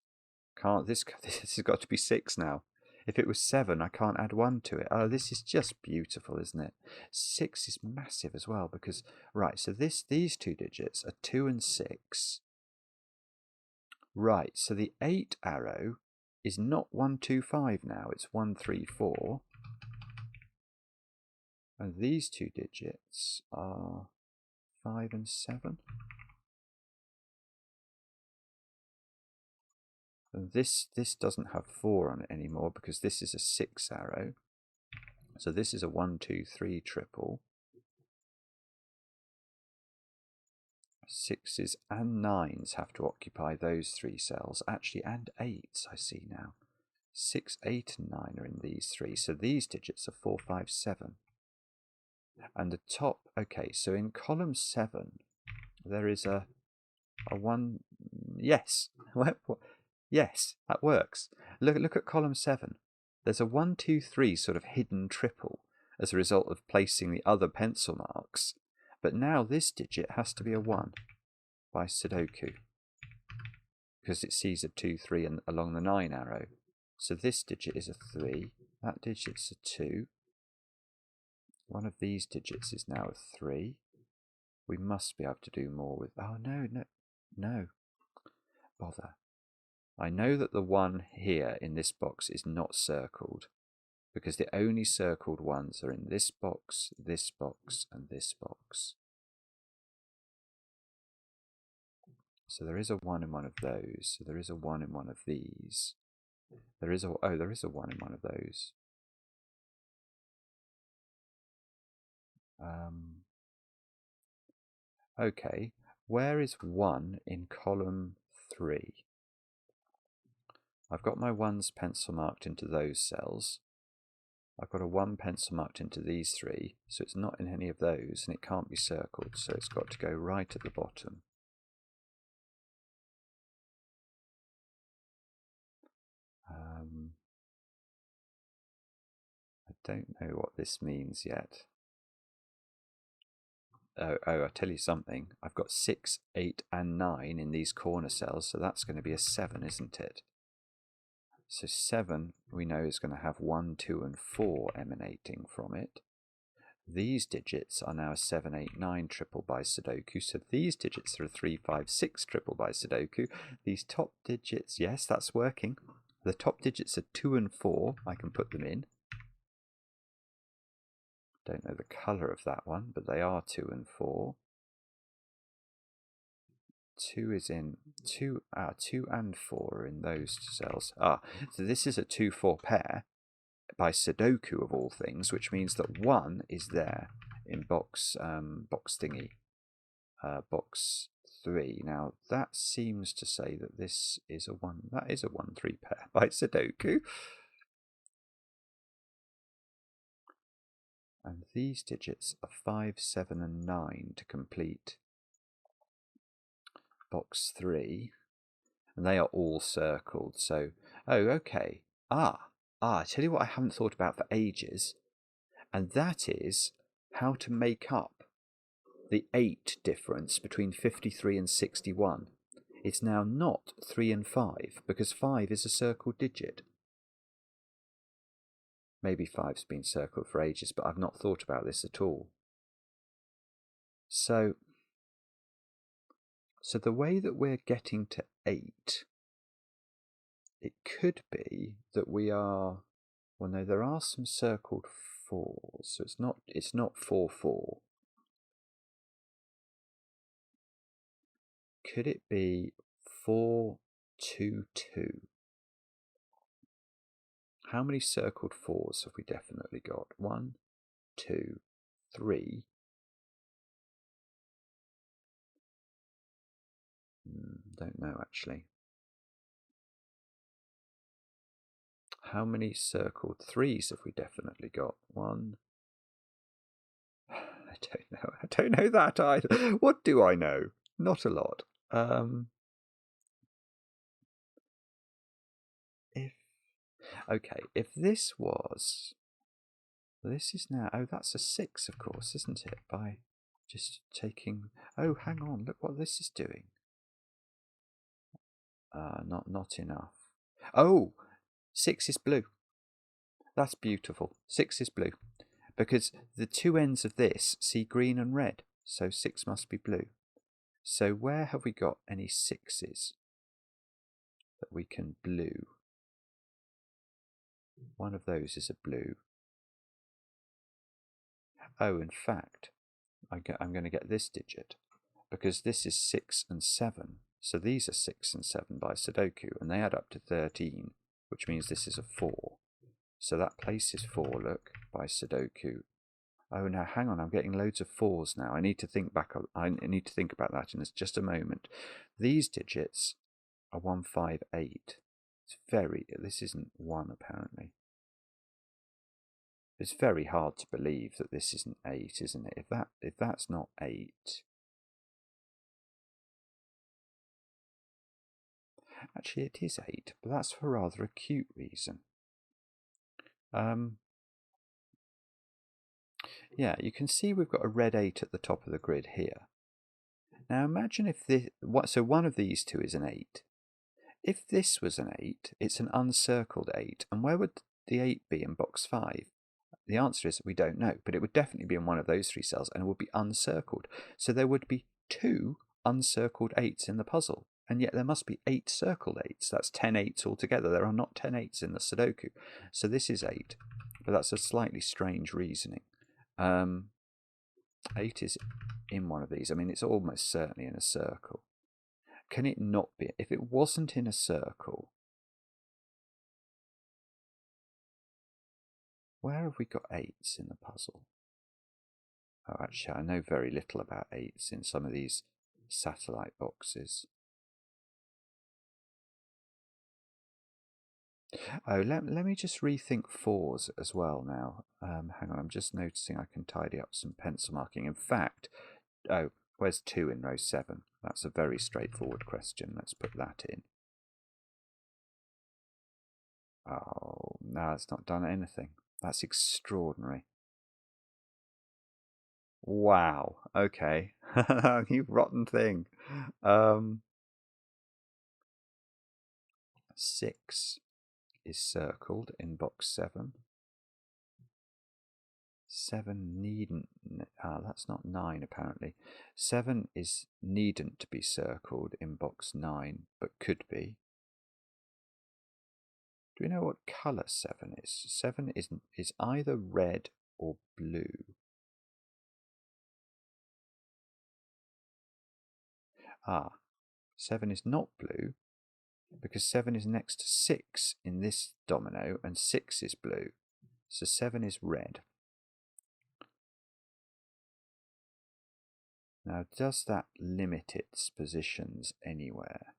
can't. This has got to be 6 now. If it was 7, I can't add 1 to it. Oh, this is just beautiful, isn't it? 6 is massive as well because, right, so these two digits are 2 and 6. Right, so the 8 arrow is not 1, 2, 5 now, it's 1, 3, 4. And these two digits are 5 and 7. And this doesn't have 4 on it anymore because this is a 6 arrow. So this is a 1, 2, 3 triple. 6s and 9s have to occupy those 3 cells. Actually, and 8s I see now. 6, 8 and 9 are in these 3. So these digits are 4, 5, 7. And the top, okay, so in column 7 there is a 1, yes. Yes, that works. Look at column 7. There's a 1, 2, 3 sort of hidden triple as a result of placing the other pencil marks. But now this digit has to be a 1 by Sudoku because it sees a 2, 3 and along the 9 arrow. So this digit is a 3, that digit's a 2. One of these digits is now a 3. We must be able to do more with... Oh, no. Bother. I know that the 1 here in this box is not circled because the only circled ones are in this box, and this box. So there is a 1 in one of those. So there is a 1 in one of these. There is a 1 in one of those. Okay, where is 1 in column 3? I've got my 1s pencil marked into those cells. I've got a 1 pencil marked into these 3, so it's not in any of those, and it can't be circled, so it's got to go right at the bottom. I don't know what this means yet. Oh, I'll tell you something. I've got 6, 8 and 9 in these corner cells, so that's going to be a 7, isn't it? So 7 we know is going to have 1, 2 and 4 emanating from it. These digits are now a 7, 8, 9 triple by Sudoku. So these digits are a 3, 5, 6 triple by Sudoku. These top digits, yes, that's working. The top digits are 2 and 4. I can put them in. Don't know the colour of that one, but they are 2 and 4. 2 is in 2 and 4 are in those cells. So this is a 2, 4 pair by Sudoku of all things, which means that 1 is there in box thingy, box 3. Now that seems to say that this is a 1. That is a 1, 3 pair by Sudoku. And these digits are 5, 7 and 9 to complete box 3, and they are all circled. So, oh, okay. I tell you what I haven't thought about for ages, and that is how to make up the 8 difference between 53 and 61. It's now not 3 and 5, because 5 is a circled digit. Maybe 5's been circled for ages, but I've not thought about this at all. So the way that we're getting to 8, it could be that we are, well no, there are some circled 4s, so it's not 4, 4. Could it be 4, 2, 2? How many circled 4s have we definitely got? 1, 2, 3. Don't know actually. How many circled 3s have we definitely got? 1. I don't know that either. What do I know? Not a lot. If this is now, oh, that's a 6, of course, isn't it? By just taking, oh, hang on, look what this is doing. Not enough. Oh, 6 is blue. That's beautiful. 6 is blue. Because the two ends of this see green and red. So 6 must be blue. So where have we got any 6s that we can blue? One of those is a blue. Oh, in fact, I'm going to get this digit, because this is 6 and 7. So these are 6 and 7 by Sudoku, and they add up to 13, which means this is a 4. So that places 4, look, by Sudoku. Oh, now hang on, I'm getting loads of 4s now. I need to think back. I need to think about that in just a moment. These digits are 1, 5, 8. This isn't 1 apparently. It's very hard to believe that this isn't 8, isn't it? If that's not 8. Actually, it is 8, but that's for rather a cute reason. Yeah, you can see we've got a red 8 at the top of the grid here. Now imagine if so one of these two is an 8. If this was an 8, it's an uncircled 8. And where would the 8 be in box 5? The answer is we don't know, but it would definitely be in one of those 3 cells and it would be uncircled. So there would be 2 uncircled 8s in the puzzle. And yet there must be 8 circled 8s. That's 10 8s altogether. There are not 10 8s in the Sudoku. So this is 8, but that's a slightly strange reasoning. 8 is in one of these. I mean, it's almost certainly in a circle. Can it not be? If it wasn't in a circle, where have we got 8s in the puzzle? Oh, actually, I know very little about 8s in some of these satellite boxes. Oh, let me just rethink 4s as well now. Hang on, I'm just noticing I can tidy up some pencil marking. In fact, oh, where's 2 in row 7? That's a very straightforward question. Let's put that in. Oh, no, it's not done anything. That's extraordinary. Wow, okay. You rotten thing. 6 is circled in box 7. 7 needn't, that's not 9 apparently. 7 needn't to be circled in box 9, but could be. Do we know what colour 7 is? 7 is either red or blue. 7 is not blue, because 7 is next to 6 in this domino, and 6 is blue. So 7 is red. Now, does that limit its positions anywhere?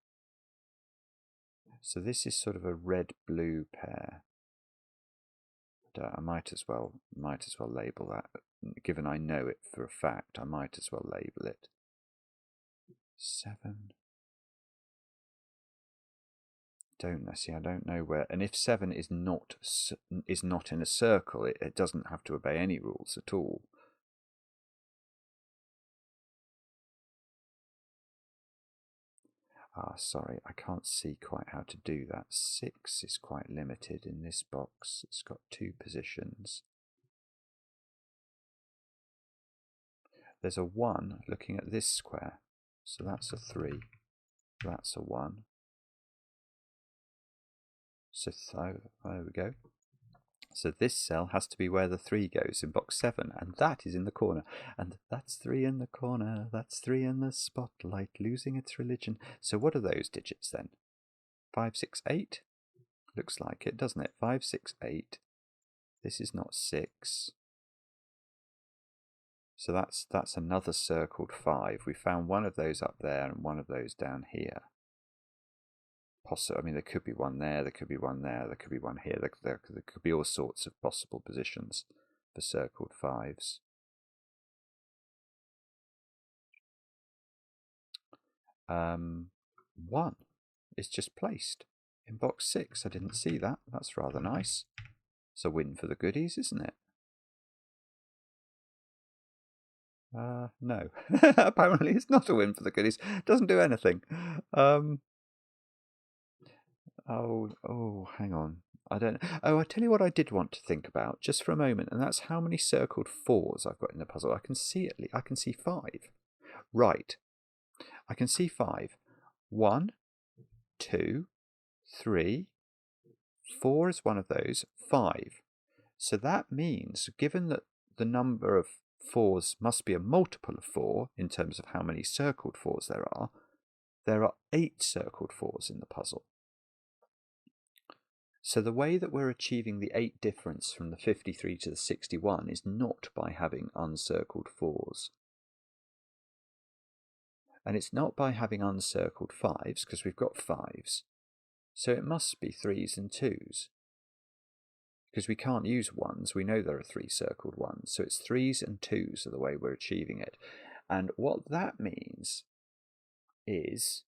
So this is sort of a red-blue pair. I might as well label that. Given I know it for a fact, I might as well label it. 7. I don't know where. And if 7 is not in a circle, it doesn't have to obey any rules at all. Sorry, I can't see quite how to do that. 6 is quite limited in this box. It's got 2 positions. There's a 1 looking at this square, so that's a 3. That's a 1. So there we go. So this cell has to be where the 3 goes in box 7, and that is in the corner. And that's 3 in the corner, that's 3 in the spotlight, losing its religion. So what are those digits then? 5, 6, 8? Looks like it, doesn't it? 5, 6, 8. This is not 6. So that's another circled 5. We found one of those up there and one of those down here. I mean, there could be one there, there could be one there, there could be one here. There could be all sorts of possible positions for circled 5s. One is just placed in box 6. I didn't see that. That's rather nice. It's a win for the goodies, isn't it? No. Apparently it's not a win for the goodies. It doesn't do anything. Oh, hang on. I don't know. Oh, I tell you what I did want to think about just for a moment, and that's how many circled 4s I've got in the puzzle. I can see 5. Right. I can see 5. 1, 2, 3, 4 is one of those. 5. So that means, given that the number of 4s must be a multiple of 4 in terms of how many circled 4s there are 8 circled 4s in the puzzle. So the way that we're achieving the 8 difference from the 53 to the 61 is not by having uncircled 4s. And it's not by having uncircled 5s, because we've got 5s. So it must be 3s and 2s. Because we can't use 1s, we know there are 3 circled 1s. So it's 3s and 2s are the way we're achieving it. And what that means is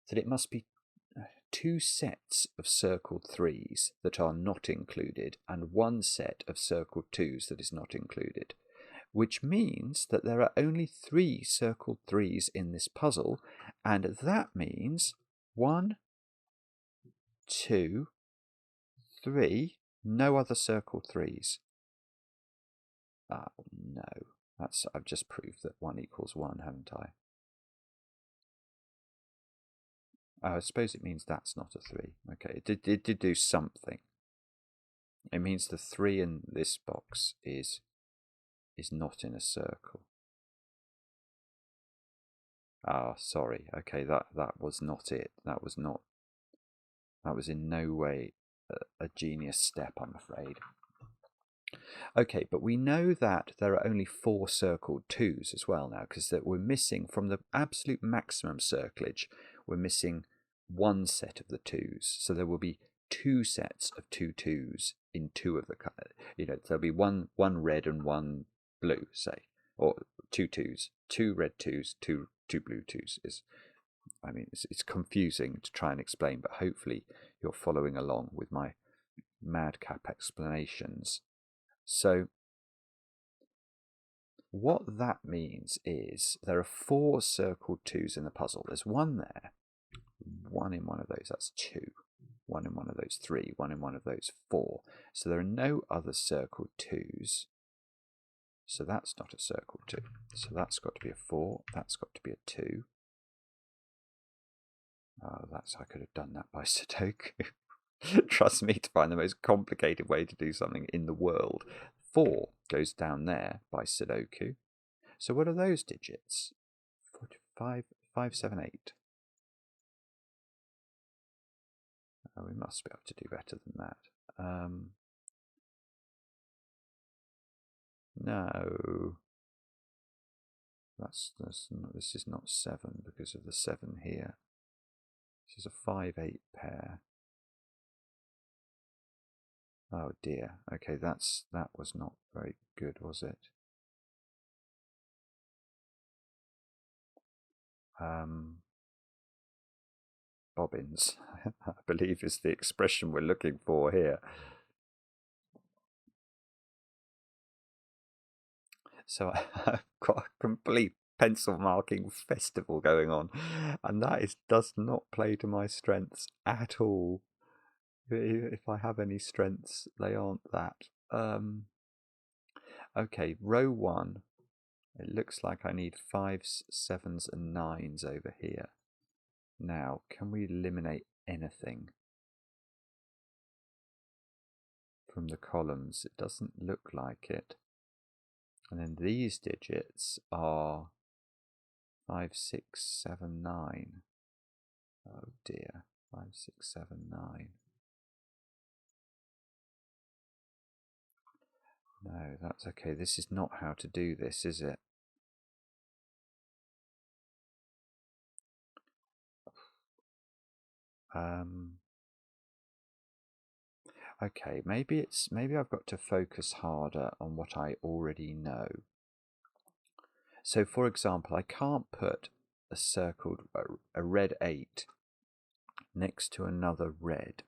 that it must be 2 sets of circled 3s that are not included and 1 set of circled 2s that is not included, which means that there are only 3 circled 3s in this puzzle, and that means 1, 2, 3, no other circled 3s. Oh no, I've just proved that 1 equals 1, haven't I? I suppose it means that's not a 3. Okay, it did do something. It means the 3 in this box is not in a circle. Ah, sorry. Okay, that was not it. That was in no way a genius step, I'm afraid. Okay, but we know that there are only 4 circled 2s as well now, because that we're missing from the absolute maximum circlage. We're missing 1 set of the 2s, so there will be 2 sets of 2 2s in 2 of the there'll be one red and 1 blue, say, or 2 2s, 2 red 2s, 2 blue 2s. It's confusing to try and explain, but hopefully you're following along with my madcap explanations. So what that means is there are 4 circled 2s in the puzzle. There's 1 there, 1 in one of those, that's 2. 1 in one of those, 3. 1 in one of those, 4. So there are no other circled 2s. So that's not a circled 2. So that's got to be a 4. That's got to be a 2. Oh, I could have done that by Sudoku. Trust me to find the most complicated way to do something in the world. 4 goes down there by Sudoku. So what are those digits? 5, 5, 7, 8. Oh, we must be able to do better than that. No. This is not 7 because of the 7 here. This is a 5, 8 pair. Oh dear. Okay, that was not very good, was it? Bobbins, I believe, is the expression we're looking for here. So I've got a complete pencil marking festival going on, and that does not play to my strengths at all. If I have any strengths, they aren't that. Okay, row 1. It looks like I need 5s, 7s and 9s over here. Now, can we eliminate anything from the columns? It doesn't look like it. And then these digits are 5, 6, 7, 9. Oh dear, 5, 6, 7, 9. No, that's okay. This is not how to do this, is it? Okay, maybe I've got to focus harder on what I already know. So, for example, I can't put a red 8 next to another red.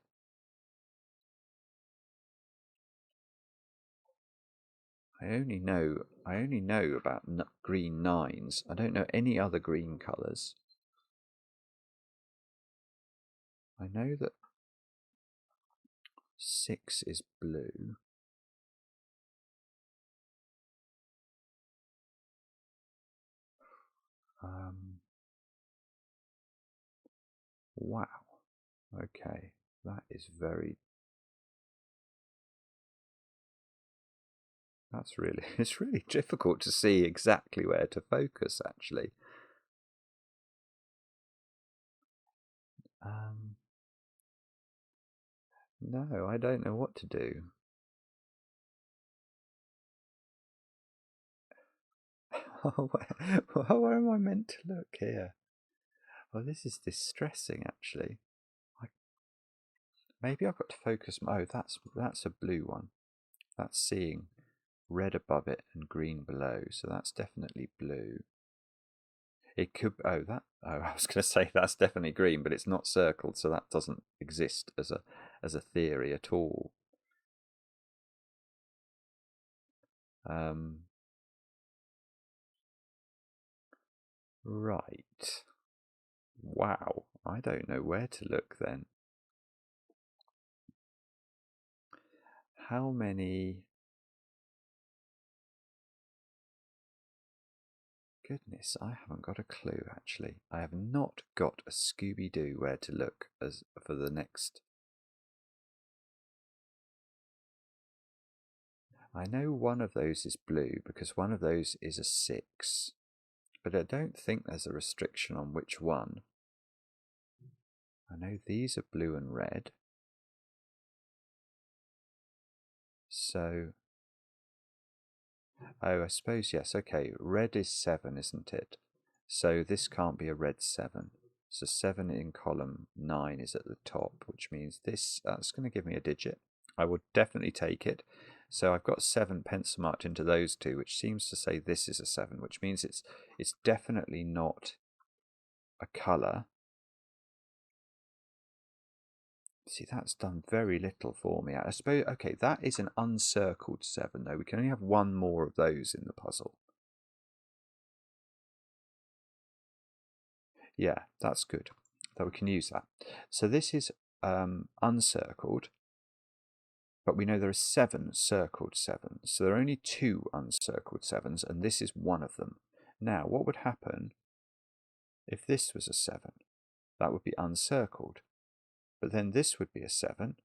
I only know about green 9s. I don't know any other green colours. I know that 6 is blue. Wow. Okay, that is that's really, it's really difficult to see exactly where to focus, actually. No, I don't know what to do. Where am I meant to look here? Well, this is distressing, actually. Maybe I've got to focus. Oh, that's a blue one. That's seeing red above it and green below, so that's definitely blue. It could. I was going to say that's definitely green, but it's not circled, so that doesn't exist as a theory at all. Right. Wow. I don't know where to look then. How many? Goodness, I haven't got a clue, actually. I have not got a Scooby-Doo where to look as for the next. I know one of those is blue because one of those is a 6, but I don't think there's a restriction on which one. I know these are blue and red. So, oh, I suppose, yes, okay, red is 7, isn't it? So this can't be a red 7. So 7 in column 9 is at the top, which means that's going to give me a digit. I would definitely take it. So I've got 7 pencil marked into those two, which seems to say this is a 7, which means it's definitely not a colour. See, that's done very little for me. I suppose, okay, that is an uncircled 7, though. We can only have one more of those in the puzzle. Yeah, that's good. That we can use that. So this is uncircled, but we know there are 7 circled 7s. So there are only 2 uncircled 7s, and this is one of them. Now, what would happen if this was a 7? That would be uncircled. But then this would be a 7,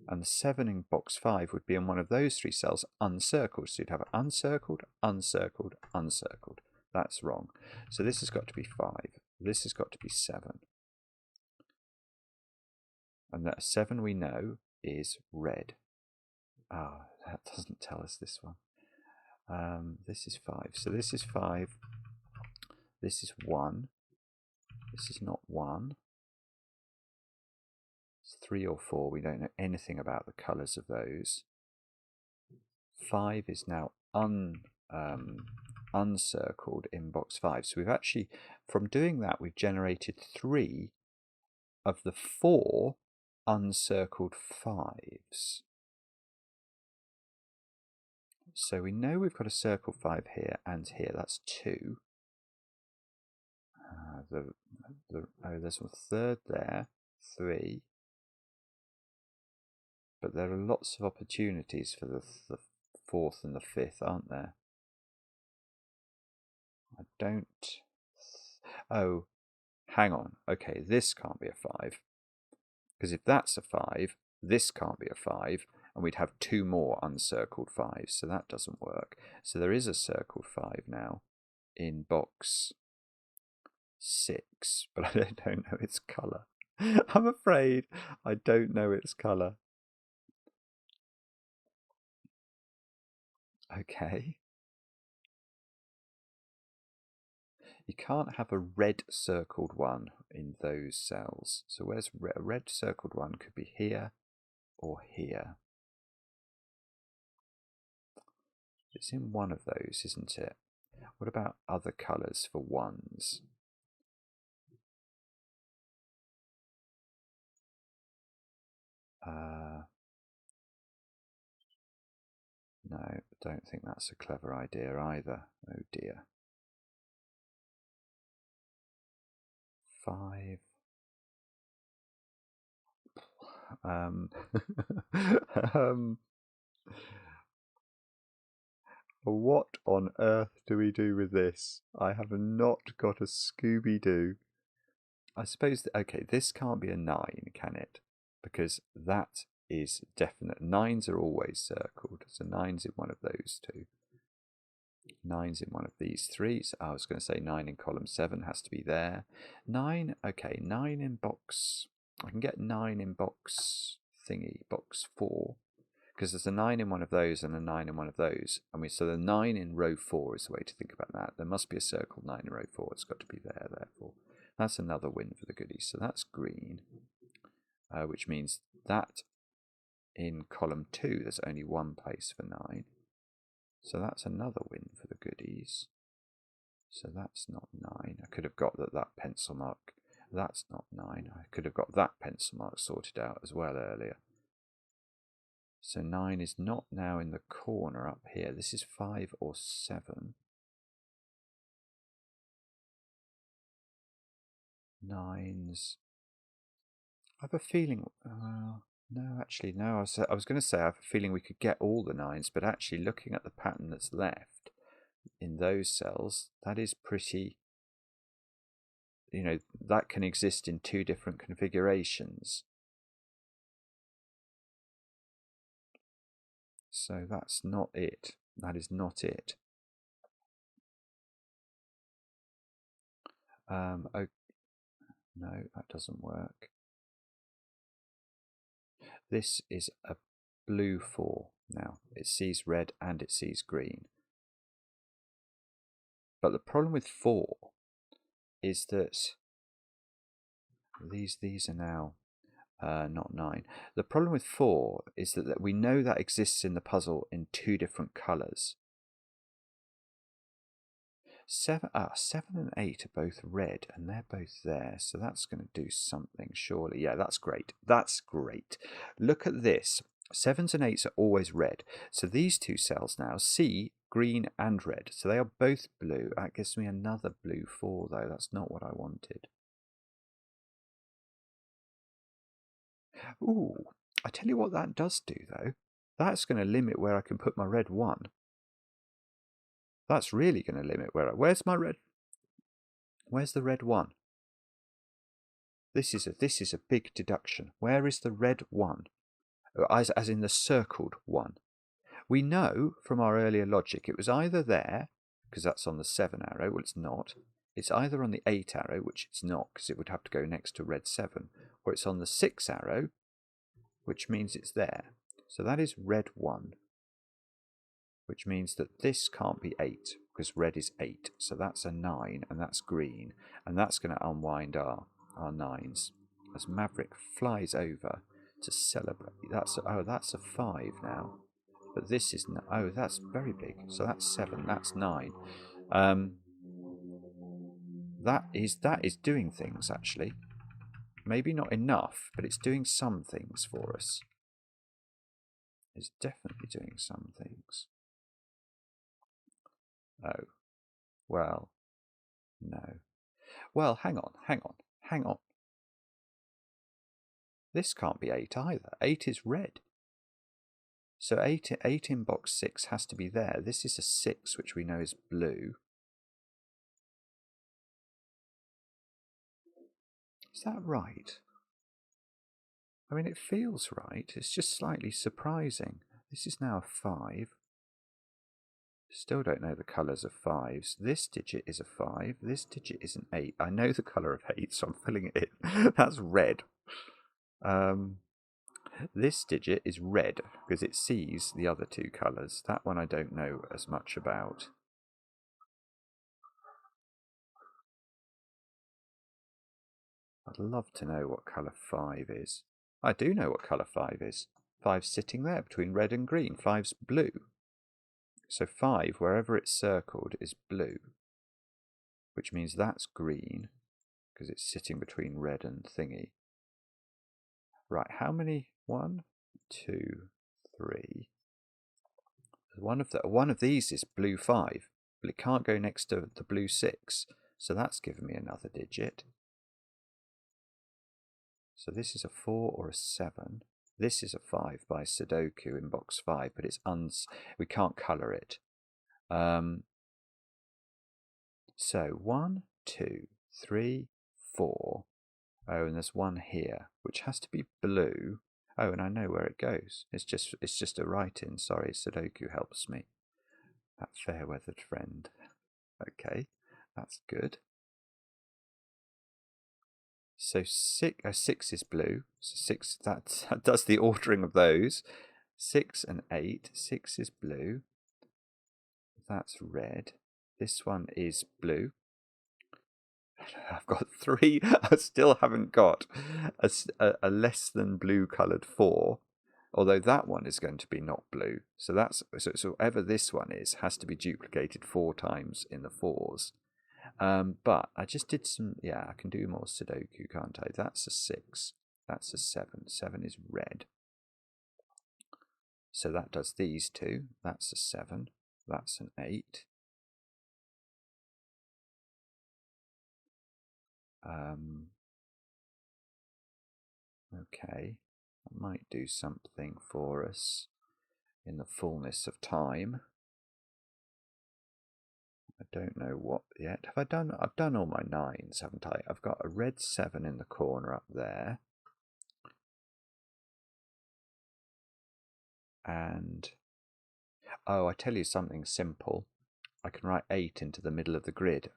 and the 7 in box 5 would be in one of those 3 cells uncircled. So you'd have uncircled, uncircled, uncircled. That's wrong. So this has got to be 5. This has got to be 7. And that 7 we know is red. Ah, that doesn't tell us this one. This is 5. So this is 5. This is 1. This is not 1. It's 3 or 4. We don't know anything about the colours of those. 5 is now uncircled in box 5. So we've actually, from doing that, we've generated 3 of the 4 uncircled 5s. So we know we've got a circle 5 here and here. That's 2. There's a third there, 3. But there are lots of opportunities for the 4th and the 5th, aren't there? I don't. Oh, hang on. Okay, this can't be a 5. Because if that's a 5, this can't be a 5, and we'd have 2 more uncircled 5s, so that doesn't work. So there is a circled 5 now in box 6, but I don't know its colour. I'm afraid I don't know its colour. Okay. You can't have a red circled one in those cells. So where's a red circled one? Could be here or here. It's in one of those, isn't it? What about other colours for ones? No, don't think that's a clever idea either. Oh dear. 5. What on earth do we do with this? I have not got a Scooby-Doo. I suppose, okay, this can't be a 9, can it? Because that is definite. 9s are always circled, so 9's in one of those two. 9's in one of these three. So I was going to say 9 in column 7 has to be there. 9, okay, 9 in box. I can get 9 in box thingy, box 4. Because there's a 9 in one of those and a 9 in one of those. So the 9 in row 4 is the way to think about that. There must be a circle 9 in row 4. It's got to be there, therefore. That's another win for the goodies. So that's green, which means that in column 2 there's only one place for 9. So that's another win for the goodies. So that's not 9. I could have got that pencil mark. That's not 9. I could have got that pencil mark sorted out as well earlier. So 9 is not now in the corner up here. This is 5 or 7. 9's. I have a feeling. No, actually, no. I was going to say I have a feeling we could get all the 9's, but actually, looking at the pattern that's left in those cells, that is pretty. That can exist in 2 different configurations. So that's not it. That is not it. Oh, no, that doesn't work. This is a blue 4 now. It sees red and it sees green. But the problem with 4 is that these are now not 9. The problem with 4 is that we know that exists in the puzzle in 2 different colours. 7 and 8 are both red, and they're both there, so that's going to do something, surely. Yeah, that's great. That's great. Look at this. 7s and 8s are always red. So these 2 cells now see green and red. So they are both blue. That gives me another blue 4, though. That's not what I wanted. Ooh, I tell you what that does do, though. That's going to limit where I can put my red 1. That's really going to limit where's my red? Where's the red 1? This is a big deduction. Where is the red 1? As in the circled 1. We know from our earlier logic it was either there, because that's on the 7 arrow. Well, it's not. It's either on the 8 arrow, which it's not, because it would have to go next to red 7, or it's on the 6 arrow, which means it's there. So that is red 1, which means that this can't be 8, because red is 8. So that's a 9, and that's green, and that's going to unwind our 9s. As Maverick flies over to celebrate. That's a 5 now. But this is that's very big. So that's 7. That's 9. That is doing things actually. Maybe not enough, but it's doing some things for us. It's definitely doing some things. Oh, well, no. Well, hang on. This can't be 8 either. 8 is red. So 8 in box 6 has to be there. This is a 6, which we know is blue. Is that right? I mean, it feels right. It's just slightly surprising. This is now a 5. Still don't know the colours of 5s. This digit is a 5. This digit is an 8. I know the colour of 8, so I'm filling it in. That's red. This digit is red because it sees the other 2 colours. That one I don't know as much about. I'd love to know what colour 5 is. I do know what colour 5 is. 5's sitting there between red and green. 5's blue. So 5, wherever it's circled, is blue, which means that's green because it's sitting between red and thingy. Right, how many? 1, 2, 3. One of these is blue 5, but it can't go next to the blue 6, so that's given me another digit. So this is a 4 or a 7. This is a 5 by Sudoku in box 5, but it's we can't colour it. So 1, 2, 3, 4. Oh, and there's one here, which has to be blue. Oh, and I know where it goes. It's just a write-in. Sorry, Sudoku helps me. That fair-weathered friend. Okay, that's good. So 6 is blue. So 6, that does the ordering of those. 6 and 8. 6 is blue. That's red. This one is blue. I've got 3. I still haven't got a less than blue coloured 4, although that one is going to be not blue. So that's so whatever this one is has to be duplicated 4 times in the 4s. But I just did some. Yeah, I can do more Sudoku, can't I? That's a 6. That's a 7. 7 is red. So that does these 2. That's a 7. That's an 8. Okay, I might do something for us in the fullness of time. I don't know what yet. I've done all my 9s, haven't I? I've got a red 7 in the corner up there. And oh, I tell you something simple. I can write 8 into the middle of the grid.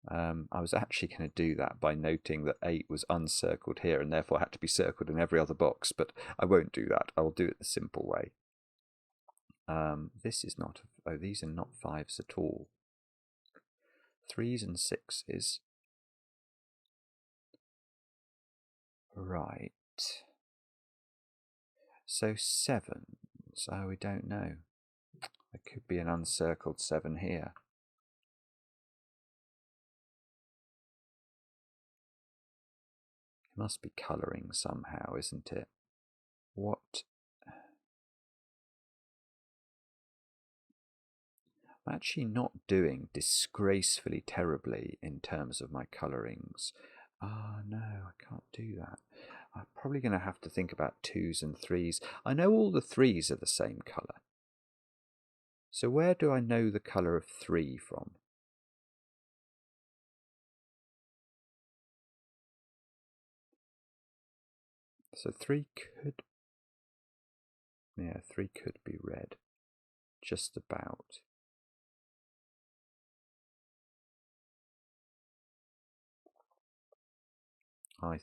I was actually going to do that by noting that 8 was uncircled here and therefore had to be circled in every other box, but I won't do that. I will do it the simple way. This is not, oh, these are not 5s at all. 3s and 6s. Right. So 7s, oh, we don't know. There could be an uncircled 7 here. It must be colouring somehow, isn't it? What? I'm actually not doing disgracefully terribly in terms of my colourings. Ah, no, I can't do that. I'm probably going to have to think about 2s and 3s. I know all the 3s are the same colour. So where do I know the colour of 3 from? So 3 could... yeah, 3 could be red. Just about. I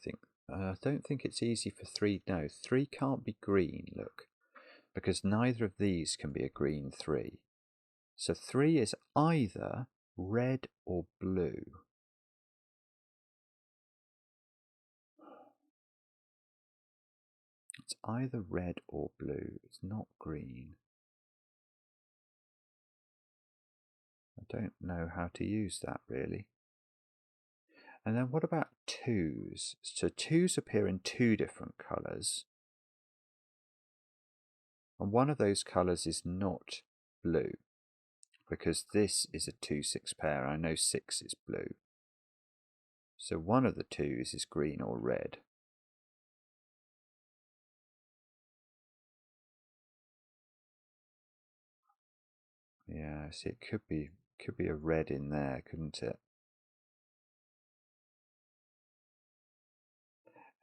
don't think it's easy for 3. No, 3 can't be green, look. Because neither of these can be a green 3. So 3 is either red or blue. It's either red or blue. It's not green. I don't know how to use that really. And then what about 2s? So 2s appear in 2 different colours. And one of those colours is not blue, because this is a 2-6 pair. I know 6 is blue. So one of the 2s is green or red. Yeah, see, it could be a red in there, couldn't it?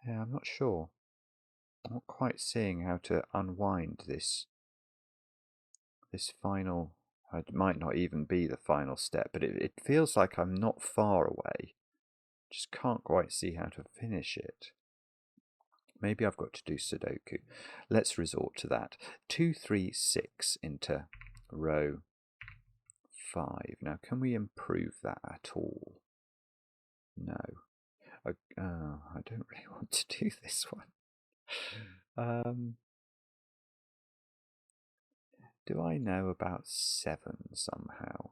Yeah, I'm not sure. I'm not quite seeing how to unwind this final. It might not even be the final step, but it feels like I'm not far away. Just can't quite see how to finish it. Maybe I've got to do Sudoku. Let's resort to that. 2, 3, 6 into row 5. Now, can we improve that at all? No. I don't really want to do this one. Do I know about 7 somehow?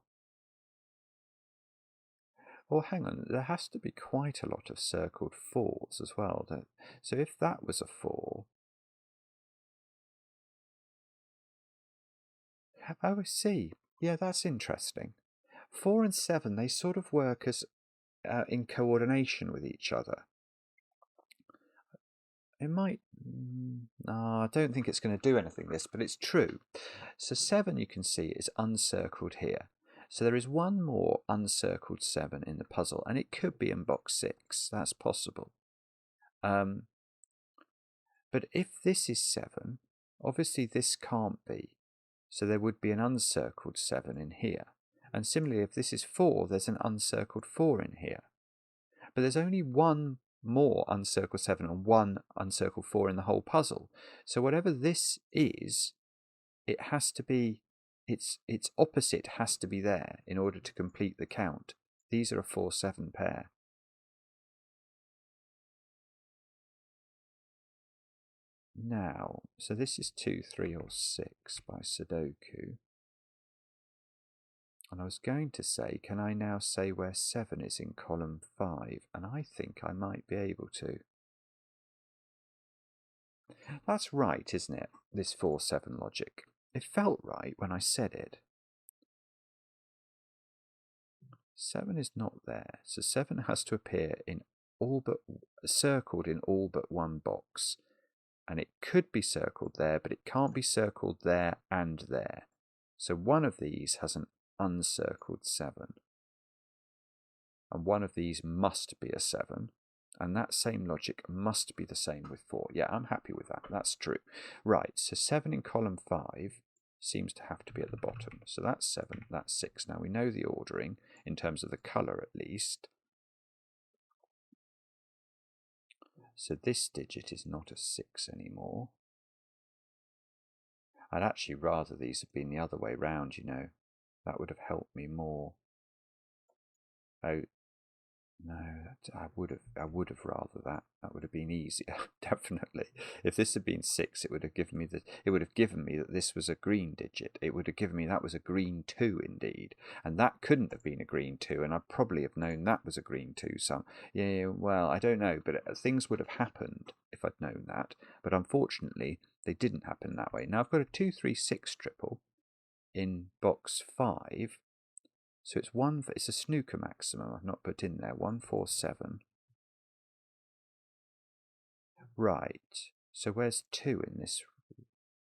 Well, hang on, there has to be quite a lot of circled 4s as well. So if that was a 4... oh, I see. Yeah, that's interesting. 4 and 7, they sort of work as in coordination with each other. it might, no, I don't think it's going to do anything this, but it's true. So 7, you can see, is uncircled here. So there is one more uncircled 7 in the puzzle, and it could be in box 6. That's possible. But if this is 7, obviously this can't be. So there would be an uncircled 7 in here. And similarly, if this is 4, there's an uncircled 4 in here. But there's only one more uncircled 7 and one uncircled 4 in the whole puzzle. So whatever this is, it has to be, its opposite has to be there in order to complete the count. These are a 4-7 pair. Now, so this is 2, 3, or 6 by Sudoku. And I was going to say, can I now say where 7 is in column 5? And I think I might be able to. That's right, isn't it? This 4-7 logic. It felt right when I said it. 7 is not there, so 7 has to appear in all but circled in all but one box. And it could be circled there, but it can't be circled there and there. So one of these has an uncircled 7. And one of these must be a 7. And that same logic must be the same with 4. Yeah, I'm happy with that. That's true. Right, so 7 in column 5 seems to have to be at the bottom. So that's 7, that's 6. Now we know the ordering, in terms of the colour at least. So this digit is not a 6 anymore. I'd actually rather these had been the other way round, you know. That would have helped me more. Oh, no, I would have rather that. That would have been easier, definitely. If this had been 6, it would have given me that this was a green digit. It would have given me that was a green 2 indeed, and that couldn't have been a green 2, and I'd probably have known that was a green 2. Yeah, well, I don't know, but things would have happened if I'd known that. But unfortunately, they didn't happen that way. Now I've got a 2, 3, 6 triple in box 5. So it's a snooker maximum. I've not put in there. 1, 4, 7. Right. So where's 2 in this?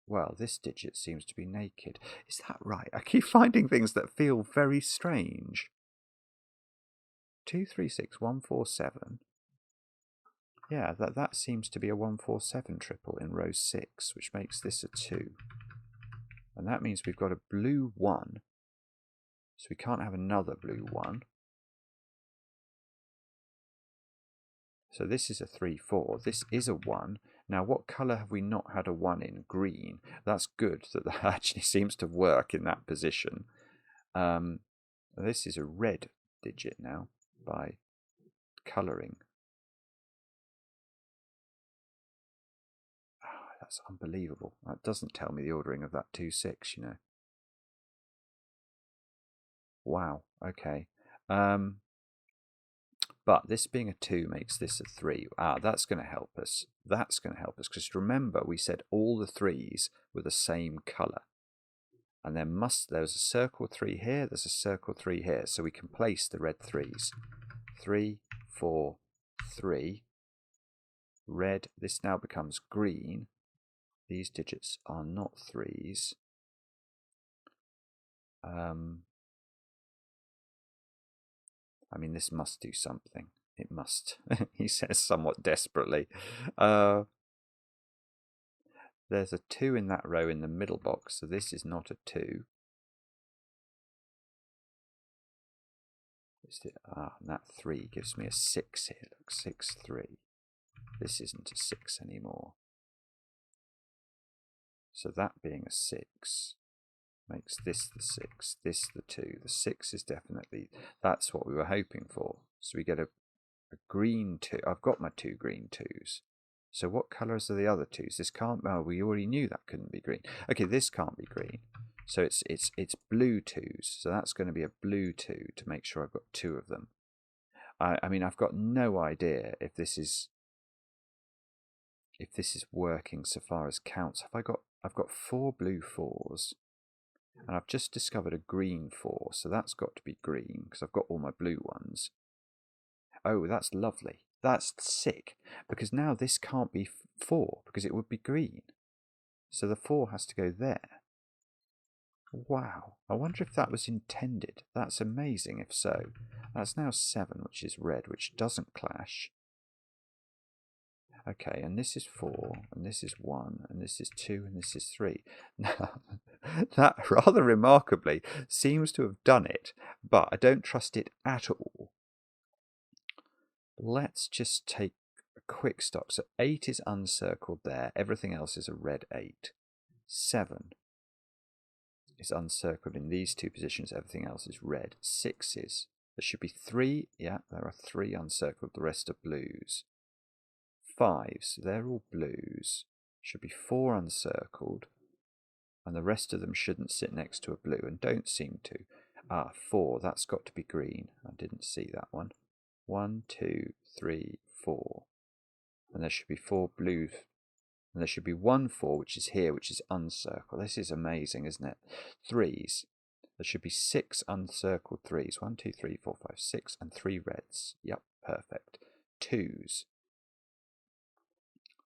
Well, this digit seems to be naked. Is that right? I keep finding things that feel very strange. 2, 3, 6, 1, 4, 7. Yeah, that seems to be a 1, 4, 7 triple in row 6, which makes this a 2. And that means we've got a blue 1. So we can't have another blue 1. So this is a 3, 4. This is a 1. Now, what colour have we not had a 1 in? Green. That's good that actually seems to work in that position. This is a red digit now by colouring. Oh, that's unbelievable. That doesn't tell me the ordering of that 2, 6, you know. Wow, okay. But this being a 2 makes this a 3. That's going to help us. That's going to help us, because remember we said all the 3s were the same colour. And there's a circle 3 here, there's a circle 3 here, so we can place the red 3s. 3, 4, 3. Red, this now becomes green. These digits are not 3s. I mean, this must do something. It must, he says somewhat desperately. There's a 2 in that row in the middle box, so this is not a 2. And that 3 gives me a 6 here. Look, 6, 3. This isn't a 6 anymore. So that being a 6 makes this the 6, this the 2. The 6 is definitely, that's what we were hoping for. So we get a green 2. I've got my 2 green 2s. So what colours are the other 2s? This can't, well, we already knew that couldn't be green. Okay, this can't be green. So it's blue 2s. So that's going to be a blue 2 to make sure I've got 2 of them. I mean, I've got no idea if this is working so far as counts. I've got 4 blue 4s, and I've just discovered a green 4, so that's got to be green because I've got all my blue ones. Oh, that's lovely. That's sick, because now this can't be 4 because it would be green. So the 4 has to go there. Wow, I wonder if that was intended. That's amazing if so. That's now 7, which is red, which doesn't clash. Okay, and this is 4, and this is 1, and this is 2, and this is 3. Now, that rather remarkably seems to have done it, but I don't trust it at all. Let's just take a quick stop. So 8 is uncircled there. Everything else is a red 8. 7 is uncircled in these two positions. Everything else is red. 6 is. There should be 3. Yeah, there are 3 uncircled. The rest are blues. 5s, they're all blues. Should be 4 uncircled. And the rest of them shouldn't sit next to a blue and don't seem to. 4, that's got to be green. I didn't see that one. 1, 2, 3, 4. And there should be 4 blues. And there should be 1 4, which is here, which is uncircled. This is amazing, isn't it? 3s. There should be 6 uncircled 3s. 1, 2, 3, 4, 5, 6, and 3 reds. Yep, perfect. 2s.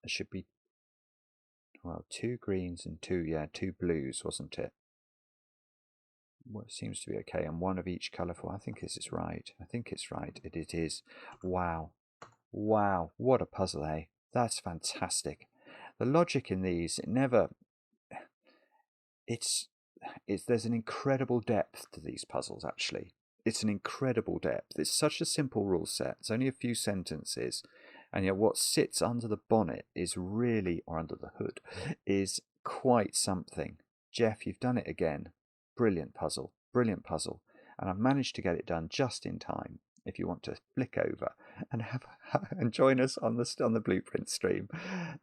There should be, well, 2 greens and 2 blues, wasn't it? Well, it seems to be okay, and 1 of each colour. I think this is right. I think it's right. It is. Wow. Wow. What a puzzle, eh? That's fantastic. The logic in these, there's an incredible depth to these puzzles, actually. It's an incredible depth. It's such a simple rule set. It's only a few sentences. And yet what sits under the bonnet is really, or under the hood, is quite something. Jeff, you've done it again. Brilliant puzzle. Brilliant puzzle. And I've managed to get it done just in time. If you want to flick over and join us on the Blueprint stream,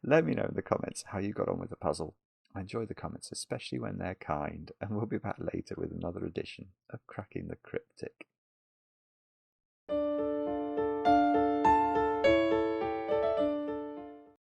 let me know in the comments how you got on with the puzzle. I enjoy the comments, especially when they're kind, and we'll be back later with another edition of Cracking the Cryptic.